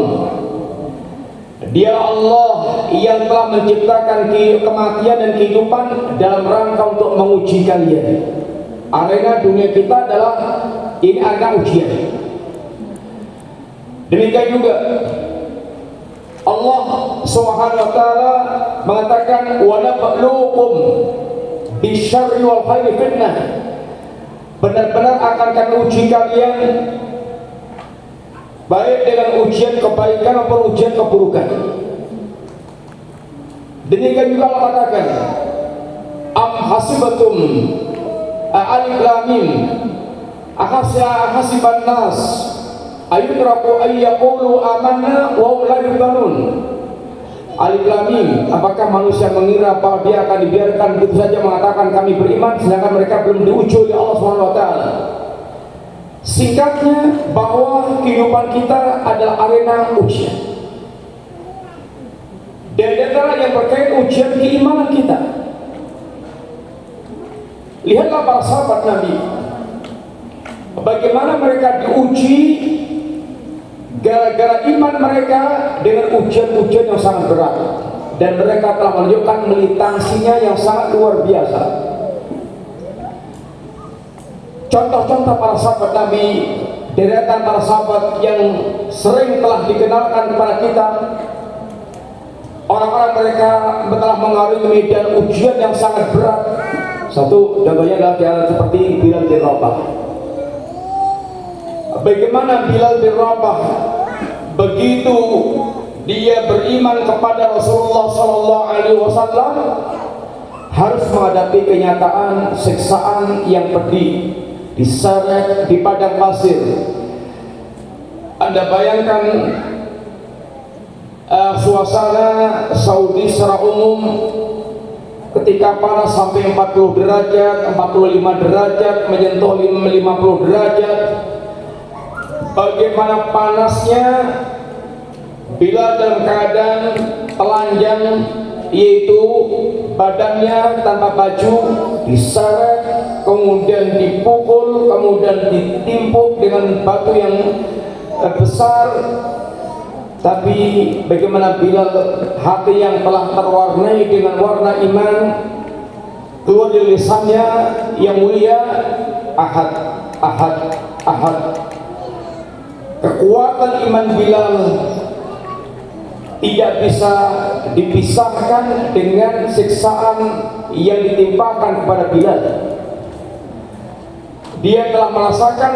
Dia Allah yang telah menciptakan kematian dan kehidupan dalam rangka untuk menguji kalian. Arena dunia kita adalah ini arena ujian. Demikian juga Allah Subhanahu wa taala mengatakan wa nabluukum bisyarri wal khairi fitnah. Benar-benar akan kami uji kalian baik dengan ujian kebaikan maupun ujian keburukan. Demikian juga Allah katakan am hasibatum alif lam mim ahasiban nas ayutraku ayyaqulu amanna wa hum la yuftanun. Alif lam mim, apakah manusia mengira bahwa dia akan dibiarkan begitu saja mengatakan kami beriman sedangkan mereka belum diuji oleh Allah Subhanahu wa taala. Singkatnya, bahwa kehidupan kita adalah arena ujian. Dan di antara yang berkait ujian keimanan kita. Lihatlah para sahabat Nabi, bagaimana mereka diuji gara-gara iman mereka dengan ujian-ujian yang sangat berat, dan mereka telah menunjukkan militansinya yang sangat luar biasa. Contoh-contoh para sahabat Nabi, deretan para sahabat yang sering telah dikenalkan kepada kita, orang-orang mereka telah mengalami medan ujian yang sangat berat. Satu contohnya adalah seperti Bilal bin Rabah. Bagaimana Bilal bin Rabah begitu dia beriman kepada Rasulullah SAW harus menghadapi kenyataan siksaan yang pedih, diseret di padang pasir. Anda bayangkan suasana Saudi secara umum ketika panas sampai 40 derajat, 45 derajat, menyentuh 50 derajat. Bagaimana panasnya Bilal dalam keadaan telanjang yaitu badannya tanpa baju diseret, kemudian dipukul, kemudian ditimpuk dengan batu yang besar. Tapi bagaimana Bilal, hati yang telah terwarnai dengan warna iman, keluar dari lisannya yang mulia, ahad, ahad, ahad. Kekuatan iman Bilal tidak bisa dipisahkan dengan siksaan yang ditimpakan kepada Bilal. Dia telah merasakan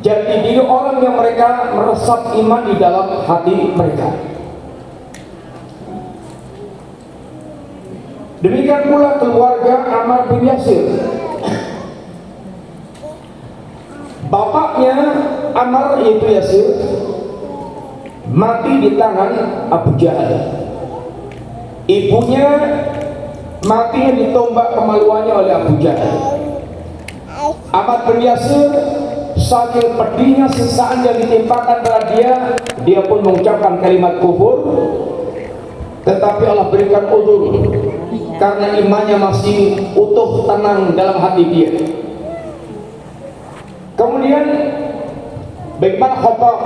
jati diri orang yang mereka meresap iman di dalam hati mereka. Demikian pula keluarga Ammar bin Yasir. Bapaknya Ammar yaitu Yasir mati di tangan Abu Jahal. Ibunya mati ditombak kemaluannya oleh Abu Jahal. Ammar bin Yasir saking pedihnya siksaan yang ditimpakan pada dia pun mengucapkan kalimat kufur, tetapi Allah berikan udzur karena imannya masih utuh, tenang dalam hati dia. Kemudian bagaimana Khabbab,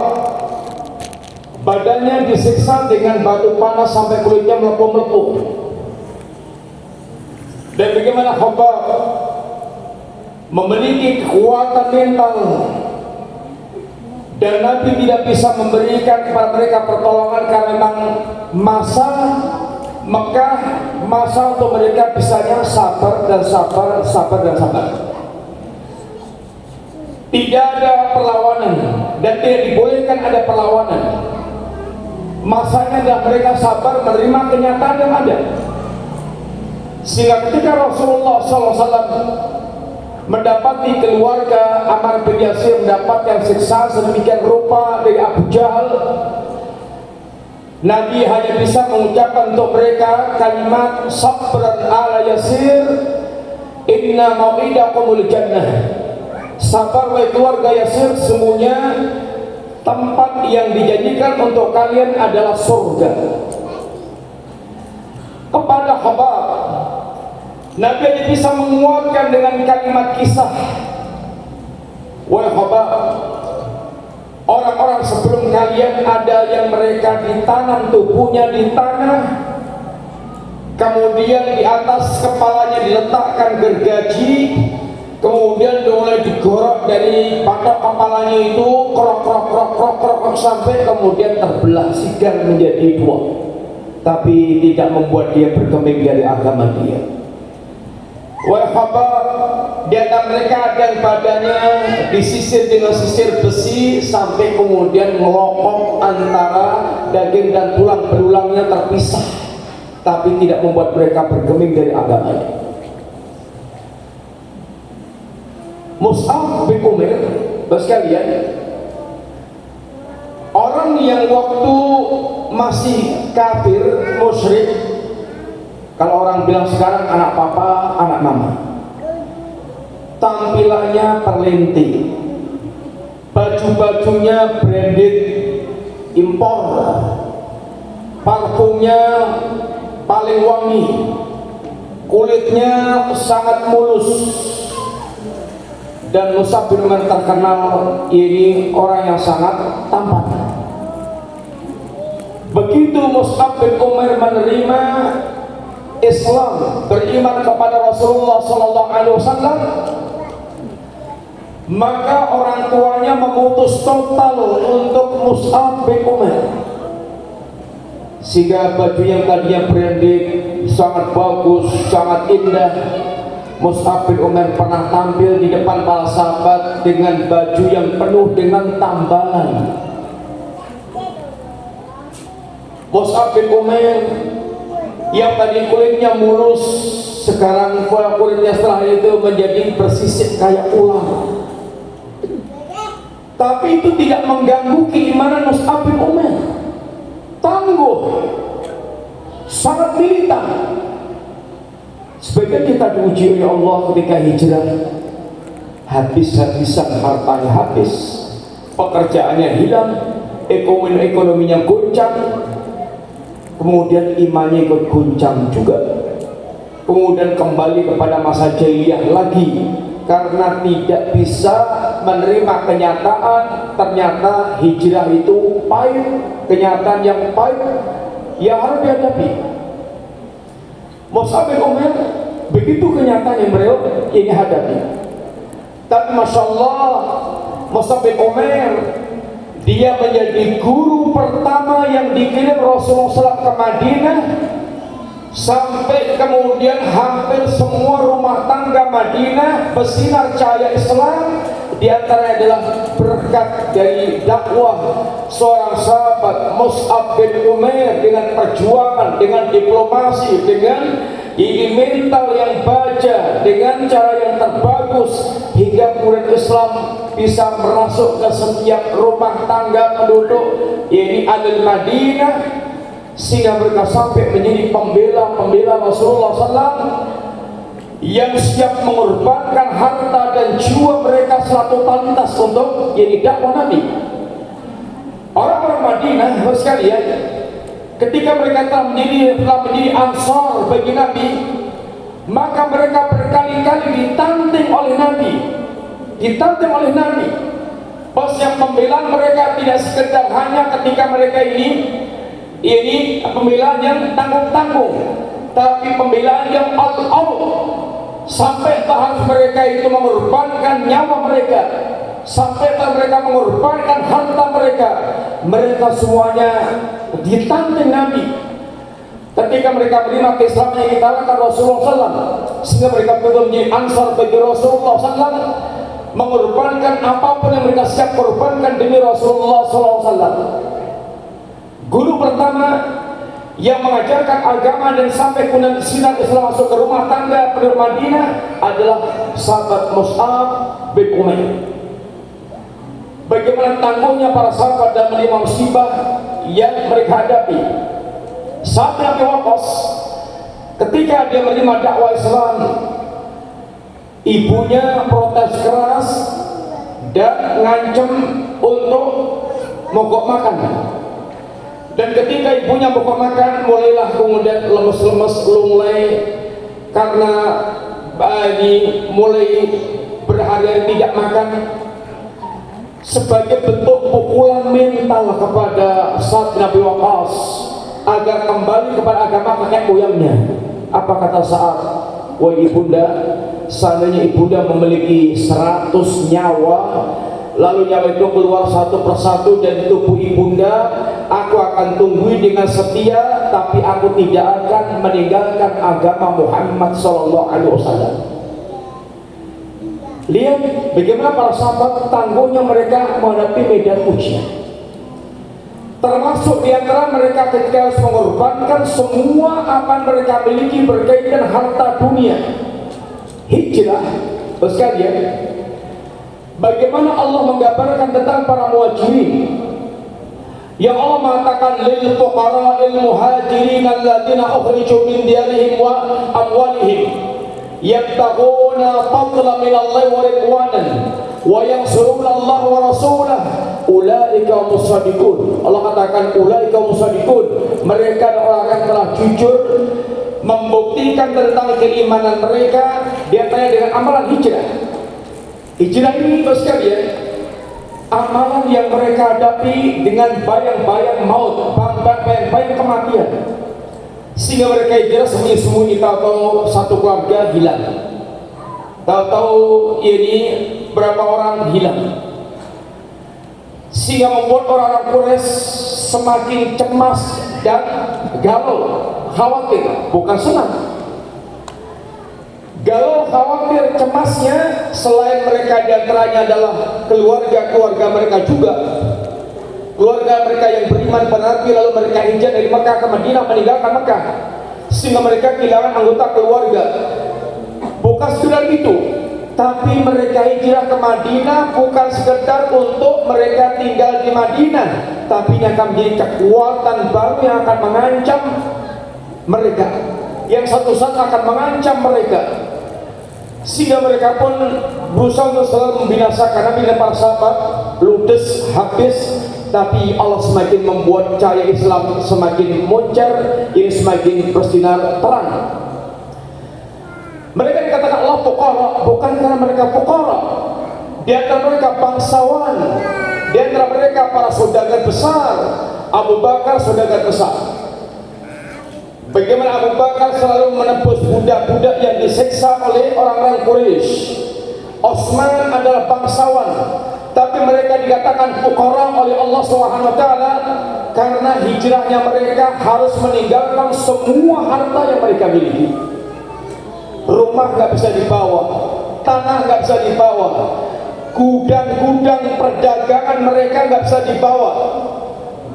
badannya disiksa dengan batu panas sampai kulitnya melepuh-melepuh. Dan bagaimana Khabbab memiliki kekuatan mental, dan Nabi tidak bisa memberikan kepada mereka pertolongan karena memang masa Mekah, masa untuk mereka bisanya sabar dan sabar, sabar dan sabar. Tidak ada perlawanan dan tidak dibolehkan ada perlawanan. Masanya adalah mereka sabar menerima kenyataan yang ada. Sehingga ketika Rasulullah SAW mendapati keluarga Ammar bin Yasir mendapatkan siksaan sedemikian rupa dari Abu Jahal, Nabi hanya bisa mengucapkan untuk mereka kalimat sabran ala Yasir, inna mau'idakumul jannah. Sabar wahai keluarga Yasir, sesungguhnya tempat yang dijanjikan untuk kalian adalah surga. Kepada Khabbab, Nabi hanya bisa menguatkan dengan kalimat kisah. Wahai Khabbab, orang-orang sebelum kalian ada yang mereka ditanam tubuhnya di tanah, kemudian di atas kepalanya diletakkan gergaji, kemudian mulai digorok dari patok kepalanya itu krok sampai kemudian terbelah sigar menjadi dua, tapi tidak membuat dia berkeming dari agama dia. Wahai Khabbab, di antara mereka ada yang badannya disisir dengan sisir besi sampai kemudian melokok antara daging dan tulang belulangnya terpisah, tapi tidak membuat mereka bergeming dari agamanya. Mus'ab bin Umair, sekalian, orang yang waktu masih kafir, musyrik, kalau orang bilang sekarang anak papa, anak mama, tampilannya perlinting, baju-bajunya branded impor, parfumnya paling wangi, kulitnya sangat mulus. Dan Mus'ab bin Umair terkenal ini orang yang sangat tampan. Begitu Mus'ab bin Umair menerima Islam, beriman kepada Rasulullah SAW, maka orang tuanya memutus total untuk Mus'ab bin Umair, sehingga baju yang tadinya branded sangat bagus, sangat indah, Mus'ab bin Umair pernah tampil di depan para sahabat dengan baju yang penuh dengan tambalan. Mus'ab bin Umair yang tadi kulitnya mulus, sekarang kulitnya setelah itu menjadi bersisik kayak ular. Tapi itu tidak mengganggu keimanan Mus'ab bin Umair. Tangguh, sangat militan. Sebagian kita diuji oleh Allah ketika hijrah, habis-habisan hartanya habis, pekerjaannya hilang, ekonominya goncang, kemudian imannya ikut guncang juga, kemudian kembali kepada masa jahiliyah lagi karena tidak bisa menerima kenyataan ternyata hijrah itu pahit, kenyataan yang pahit yang harus dihadapi. Mus'ab bin Umair begitu kenyataan yang beliau ini hadapi. Tapi Masya Allah, Mus'ab bin Umair dia menjadi guru pertama yang dikirim Rasulullah SAW ke Madinah, sampai kemudian hampir semua rumah tangga Madinah bersinar cahaya Islam. Di antaranya adalah berkat dari dakwah seorang sahabat Mus'ab bin Umair dengan perjuangan, dengan diplomasi, dengan ini mental yang baja, dengan cara yang terbagus, hingga kemudian Islam bisa merasuk ke setiap rumah tangga penduduk yaitu Ahlul Madinah, sehingga mereka sampai menjadi pembela Rasulullah SAW yang siap mengorbankan harta dan jiwa mereka selalu totalitas untuk jadi dakwah Nabi. Orang-orang Madinah sekalian, ketika mereka telah menjadi ansar bagi Nabi, maka mereka berkali-kali ditantang oleh Nabi. Pas yang pembelaan mereka tidak sekedar hanya ketika mereka ini pembelaan yang tanggung-tanggung, tapi pembelaan yang out-out, sampai tahap mereka itu mengorbankan nyawa mereka, sampai tahap mereka mengorbankan harta mereka. Mereka semuanya ditantang Nabi. Ketika mereka menerima Islam yang ditarikkan Rasulullah SAW, sehingga mereka betul menjadi ansar bagi Rasulullah SAW, mengorbankan apapun yang mereka siap korbankan demi Rasulullah SAW. Guru pertama yang mengajarkan agama dan sampai kemudian sinar Islam masuk ke rumah tangga penduduk Madinah adalah sahabat Mus'ab bin Umair. Bagaimana tangguhnya para sahabat dalam menerima musibah yang mereka hadapi. Sa'ad bin Abi Waqqas ketika dia menerima dakwah Islam, ibunya protes keras dan ngancam untuk mogok makan. Dan ketika ibunya mogok makan, mulailah kemudian lemes-lemes lunglai karena mulai berhari-hari tidak makan, sebagai bentuk pukulan mental kepada Sa'ad bin Abi Waqqas agar kembali kepada agama kakek moyangnya. Apa kata Sa'ad? Wahai ibunda, seandainya ibunda memiliki 100 nyawa, lalu nyawa itu keluar satu persatu dari tubuh ibunda, aku akan tunggu dengan setia, tapi aku tidak akan meninggalkan agama Muhammad SAW. Lihat bagaimana para sahabat tangguhnya mereka menghadapi medan ujian. Termasuk di antara mereka ketika harus mengorbankan semua apa yang mereka miliki berkaitan harta dunia. Hijrah, sekalian. Bagaimana Allah menggambarkan tentang para muhajirin, yang Allah mengatakan lil fuqara'il muhajirin alladziina ukhriju min diyarihim wa amwalihim yabtaghuna fadlan minallahi wa ridwanan wa yansuruna Allah wa rasulahu ulaika humus shadiqun. Allah katakan ulaika humus shadiqun, mereka adalah orang yang telah jujur membuktikan tentang keimanan mereka di antaranya dengan amalan hijrah. Hijrah ini sekalian, amalan yang mereka hadapi dengan bayang-bayang maut, bayang-bayang kematian, sehingga mereka hijrah sembunyi-sembunyi. Tahu-tahu satu keluarga hilang, tahu-tahu ini berapa orang hilang, sehingga membuat orang-orang Quraisy semakin cemas dan galau, khawatir, bukan senang. Galau, khawatir, cemasnya selain mereka diantaranya adalah keluarga mereka juga, keluarga mereka yang beriman pada Nabi, lalu mereka hijrah dari Mekah ke Madinah, meninggalkan Mekah, sehingga mereka kehilangan anggota keluarga. Bukan sekedar itu, tapi mereka hijrah ke Madinah bukan sekedar untuk mereka tinggal di Madinah, tapi ini akan menjadi kekuatan baru yang akan mengancam mereka, yang satu saat akan mengancam mereka, sehingga mereka pun berusaha untuk selalu membinasakan Nabi dan para sahabat, ludes, habis, tapi Allah semakin membuat cahaya Islam semakin moncer, ini semakin bersinar terang. Mereka dikatakan Allah fuqara bukan karena mereka fuqara. Di antara mereka bangsawan, di antara mereka para saudagar besar. Abu Bakar saudagar besar. Bagaimana Abu Bakar selalu menebus budak-budak yang disiksa oleh orang-orang Quraisy. Utsman adalah bangsawan, tapi mereka dikatakan fuqara oleh Allah SWT karena hijrahnya mereka harus meninggalkan semua harta yang mereka miliki. Rumah nggak bisa dibawa, tanah nggak bisa dibawa, gudang-gudang perdagangan mereka nggak bisa dibawa.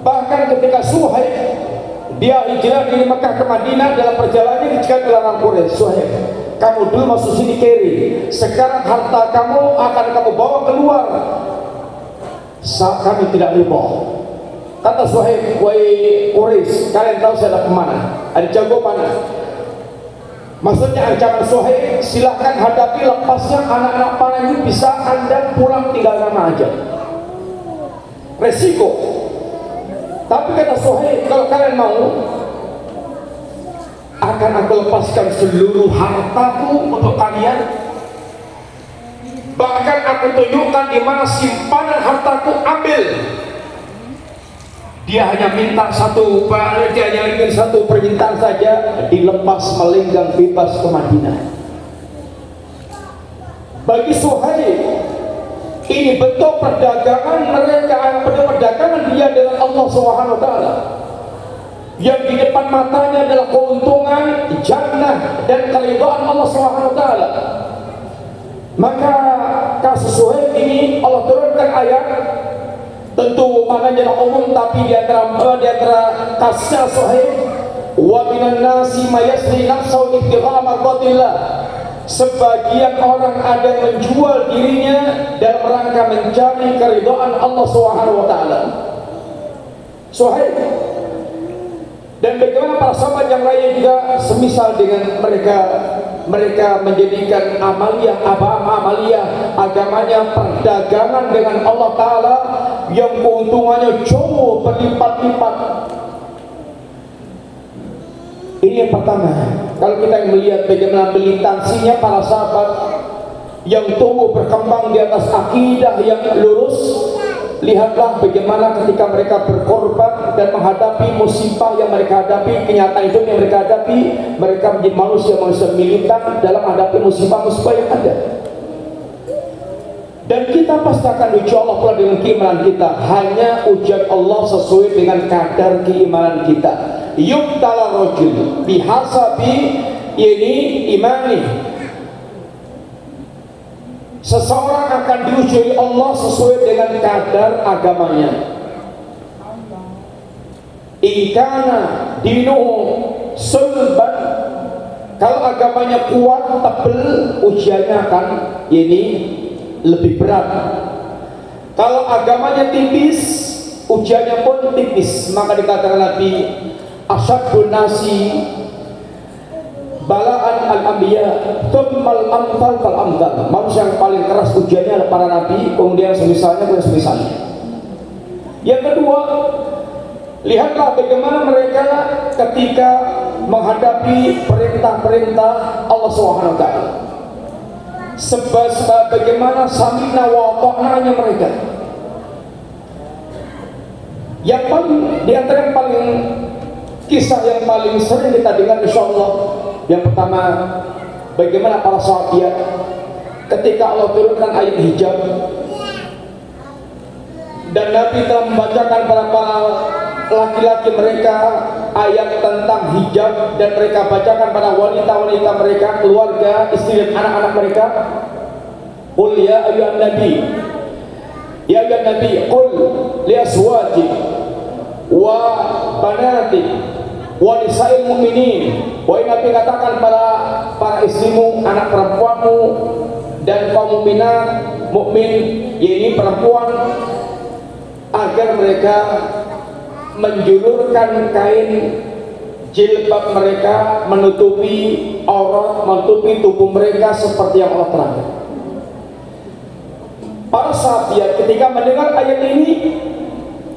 Bahkan ketika Suhaib dia hijrah dari Mekah ke Madinah, dalam perjalanan dicegat oleh orang Quraisy. Suhaib, kamu dulu masuk sini kiri, sekarang harta kamu akan kamu bawa keluar. Saat kami tidak riba. Kata Suhaib, wahai Quraisy, kalian tahu saya ada kemana? Ada jago mana? Maksudnya ancaman Suhaib, silahkan hadapi, lepasnya anak-anak panah ini, bisa Anda pulang tinggal nama aja. Resiko. Tapi kata Suhaib, kalau kalian mau, akan aku lepaskan seluruh hartaku untuk kalian. Bahkan aku tunjukkan di mana simpanan hartaku, ambil. Dia hanya minta satu permintaan saja, dilepas melenggang bebas ke Madinah. Bagi Suhaib, ini bentuk perdagangan mereka, perdagangan dia dengan Allah SWT. Yang di depan matanya adalah keuntungan, jannah dan keridhaan Allah SWT. Maka kasus Suhaib ini Allah turunkan ayat, tentu maknanya umum, tapi di antara kasusnya Suhaib, wa minan nasi mayasri nafsahu ibtigha'a mardatillah. Sebagian orang ada yang menjual dirinya dalam rangka mencari keridhaan Allah SWT. Suhaib. Dan bagaimana para sahabat yang lain juga semisal dengan mereka menjadikan amaliyah agamanya perdagangan dengan Allah Ta'ala yang keuntungannya jauh berlipat-lipat. Ini yang pertama. Kalau kita melihat bagaimana militansinya para sahabat yang tumbuh berkembang di atas akidah yang lurus, lihatlah bagaimana ketika mereka berkorban dan menghadapi musibah yang mereka hadapi, kenyataan hidup yang mereka hadapi, mereka menjadi manusia militan dalam menghadapi musibah-musibah yang ada. Dan kita pasti akan uji Allah pula dengan keimanan kita. Hanya ujian Allah sesuai dengan kadar keimanan kita. Yubtala rajul bihasabi imani. Seseorang akan diuji Allah sesuai dengan kadar agamanya. Ikana dinuhu sulban, kalau agamanya kuat, tebal, ujiannya akan lebih berat. Kalau agamanya tipis, ujiannya pun tipis. Maka dikatakan Nabi, asyadun nasi balaan al-anbiya thummal amthal fal amthal. Manusia yang paling keras ujiannya adalah para nabi, kemudian semisalnya. Yang kedua, lihatlah bagaimana mereka ketika menghadapi perintah-perintah Allah SWT. Bagaimana samina wa ta'nanya mereka. Yang paling, di antara yang paling kisah yang paling sering kita dengar insyaallah, yang pertama, bagaimana para sahabat ketika Allah turunkan ayat hijab dan Nabi telah membacakan para laki-laki mereka ayat tentang hijab, dan mereka bacakan pada wanita-wanita mereka, keluarga, istri dan anak-anak mereka. Qul ya ayyuhan nabi, ya ayyuhan nabi, qul li azwajik wa banatik wa nisa'il mu'minin. Wahai Nabi, katakan para istrimu, anak perempuanmu dan kaum mukminat, mukmin, yaitu perempuan, agar mereka menjulurkan kain jilbab mereka, menutupi aurat, menutupi tubuh mereka seperti yang Allah terangkan. Para sahabat ketika mendengar ayat ini,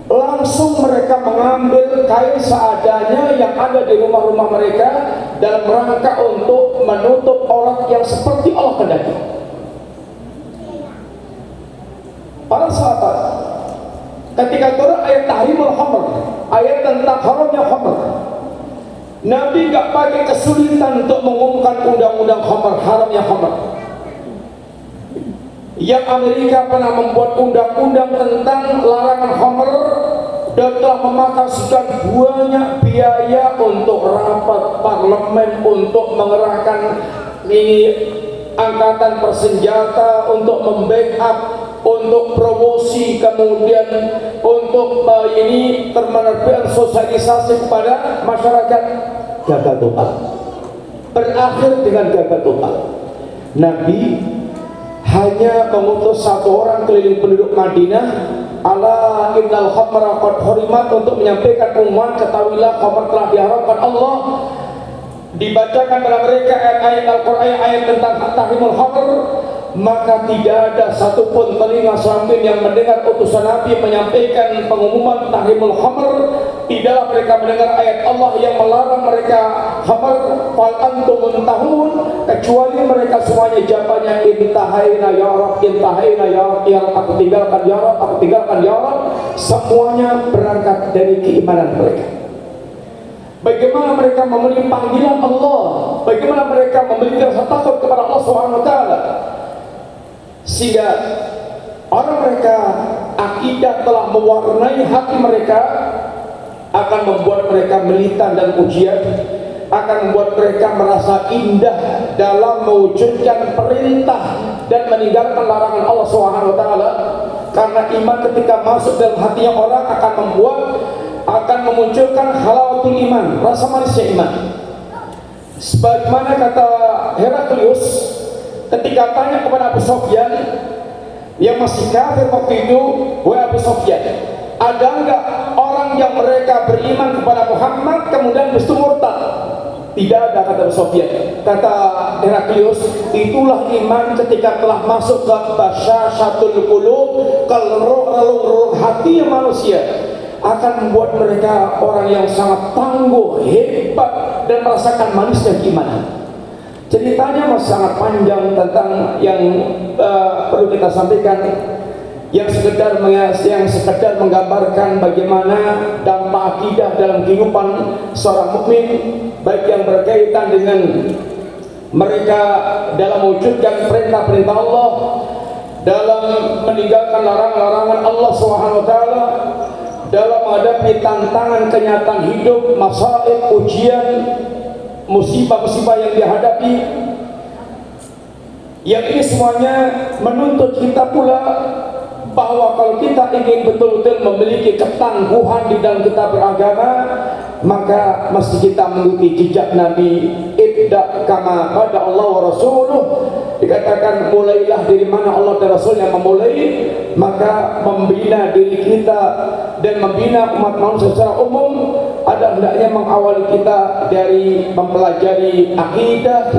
langsung mereka mengambil kain seadanya yang ada di rumah-rumah mereka dalam rangka untuk menutup aurat yang seperti Allah kehendaki. Para sahabat, ketika turun ayat tahrimul khamr, ayat tentang haramnya khamr, Nabi gak pakai kesulitan untuk mengumumkan undang-undang khamr, haramnya khamr. Yang Amerika pernah membuat undang-undang tentang larangan khamr dan telah memakan sekian banyak biaya untuk rapat parlemen, untuk mengerahkan angkatan bersenjata, untuk membackup, untuk promosi, kemudian untuk menerbitkan sosialisasi kepada masyarakat. Gagal total, berakhir dengan gagal total. Nabi hanya mengutus satu orang keliling penduduk Madinah, ala innal khamra qad hurimat, untuk menyampaikan pengumuman, ketahuilah khamr telah diharamkan Allah. Dibacakan pada mereka ayat-ayat Al-Quran, ayat tentang tahrimul khamr, maka tidak ada satupun telinga samping yang mendengar utusan Nabi menyampaikan pengumuman tahrimul khamr. Tidaklah mereka mendengar ayat Allah yang melarang mereka khamr, fal antum muntahun, kecuali mereka semuanya jawabannya intahaina ya Rab, intahaina ya Rab, ya Rab, aku tinggalkan ya Rab, aku tinggalkan ya Rab. Semuanya berangkat dari keimanan mereka. Bagaimana mereka memenuhi panggilan Allah, bagaimana mereka memiliki rasa takut kepada Allah Subhanahu wa taala, sehingga orang mereka, akidah telah mewarnai hati mereka, akan membuat mereka militan dan ujian, akan membuat mereka merasa indah dalam mewujudkan perintah dan meninggalkan larangan Allah Subhanahu wa taala. Karena iman ketika masuk dalam hatinya orang akan memunculkan halawatul iman, rasa manisnya iman. Sebagaimana kata Heraklius ketika tanya kepada Abu Sufyan yang masih kafir waktu itu, wahai Abu Sufyan, ada enggak orang yang mereka beriman kepada Muhammad kemudian itu murtad? Tidak ada, kata Abu Sufyan. Kata Heraklius, itulah iman ketika telah masuk ke basyasyatul qulub, ke relung-relung hati manusia, akan membuat mereka orang yang sangat tangguh, hebat, dan merasakan manisnya keimanan. Ceritanya masih sangat panjang tentang yang perlu kita sampaikan, yang sekedar menggambarkan bagaimana dampak akidah dalam kehidupan seorang mukmin, baik yang berkaitan dengan mereka dalam mewujudkan perintah-perintah Allah, dalam meninggalkan larangan-larangan Allah Subhanahu wa taala, dalam menghadapi tantangan kenyataan hidup, masaib, ujian, musibah-musibah yang dihadapi. Yang ini semuanya menuntut kita pula bahwa kalau kita ingin betul-betul memiliki ketangguhan di dalam kita beragama, maka mesti kita mengikuti jejak Nabi. Ibda kama bada Allah wa rasuluh, dikatakan mulailah dari mana Allah dan Rasulnya memulai, maka membina diri kita dan membina umat manusia secara umum ada hendaknya mengawali kita dari mempelajari akidah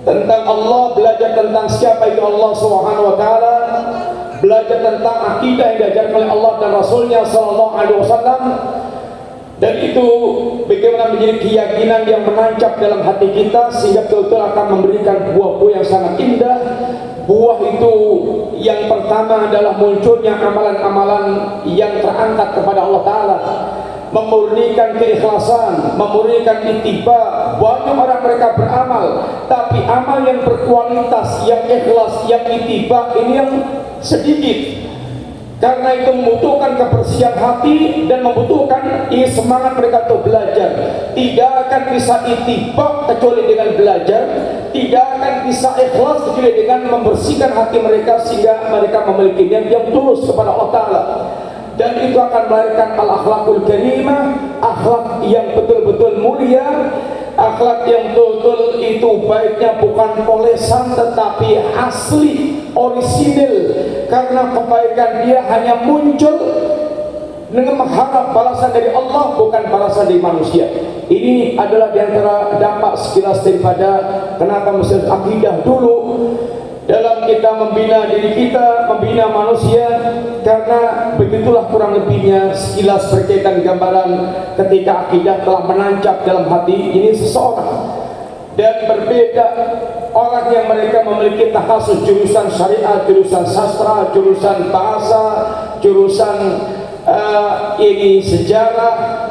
tentang Allah, belajar tentang siapa itu Allah Subhanahu wa taala, belajar tentang akidah yang diajarkan oleh Allah dan Rasulnya sallallahu alaihi wasallam. Dan itu bagaimana menjadi keyakinan yang menancap dalam hati kita sehingga betul-betul akan memberikan buah-buah yang sangat indah. Buah itu yang pertama adalah munculnya amalan-amalan yang terangkat kepada Allah Ta'ala, memurnikan keikhlasan, memurnikan ittiba. Banyak orang mereka beramal, tapi amal yang berkualitas, yang ikhlas, yang ittiba ini yang sedikit. Karena itu membutuhkan kebersihan hati dan membutuhkan semangat mereka untuk belajar. Tidak akan bisa ittiba kecuali dengan belajar, tidak akan bisa ikhlas kecuali dengan membersihkan hati mereka sehingga mereka memiliki niat yang tulus kepada Allah Ta'ala. Dan itu akan melahirkan al-akhlakul karimah, akhlak yang betul-betul mulia, akhlak yang betul-betul itu baiknya bukan polesan tetapi asli, orisinil, karena kebaikan dia hanya muncul dengan mengharap balasan dari Allah, bukan balasan dari manusia. Ini adalah diantara dampak sekilas daripada kenapa mesti akidah dulu dalam kita membina diri kita, membina manusia, karena begitulah kurang lebihnya sekilas berkaitan gambaran ketika akidah telah menancap dalam hati ini seseorang. Dan berbeda orang yang mereka memiliki takhasus jurusan syariat, jurusan sastra, jurusan bahasa, jurusan ini sejarah,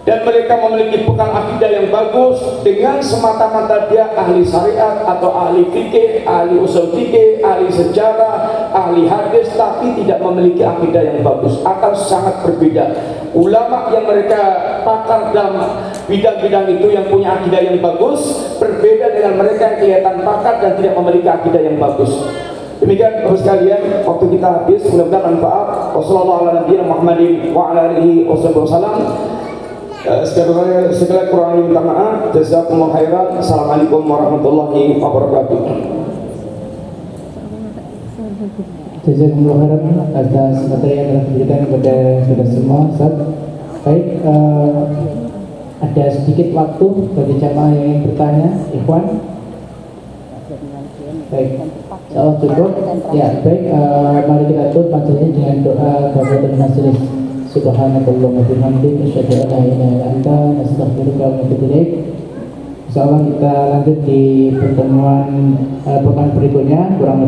dan mereka memiliki bekal akidah yang bagus dengan semata-mata dia ahli syariat atau ahli fikih, ahli usul fikih, ahli sejarah, ahli hadis, tapi tidak memiliki akidah yang bagus, akan sangat berbeda. Ulama yang mereka pakar dalam bidang-bidang itu yang punya akidah yang bagus berbeda dengan mereka yang kelihatan pakar dan tidak memiliki akidah yang bagus. Demikian Bapak sekalian, waktu kita habis, mudah-mudahan manfaat. Wassalamualaikum warahmatullahi wabarakatuh. Segala kurang minta maaf. Jazakumullah khairan. Assalamualaikum warahmatullahi wabarakatuh. Jazakumullah khairan atas materi yang telah diberikan kepada kita semua. Baik, ada sedikit waktu bagi jamaah yang ingin bertanya. Ikhwan. Baik, insyaallah cukup. Ya, baik. Mari kita tutup materi dengan doa kafaratul majelis. Subhanakallahumma wa bihamdika asyhadu an la ilaha illa anta astaghfiruka wa atubu ilaik. Insyaallah kita lanjut di pertemuan pekan berikutnya. Kurang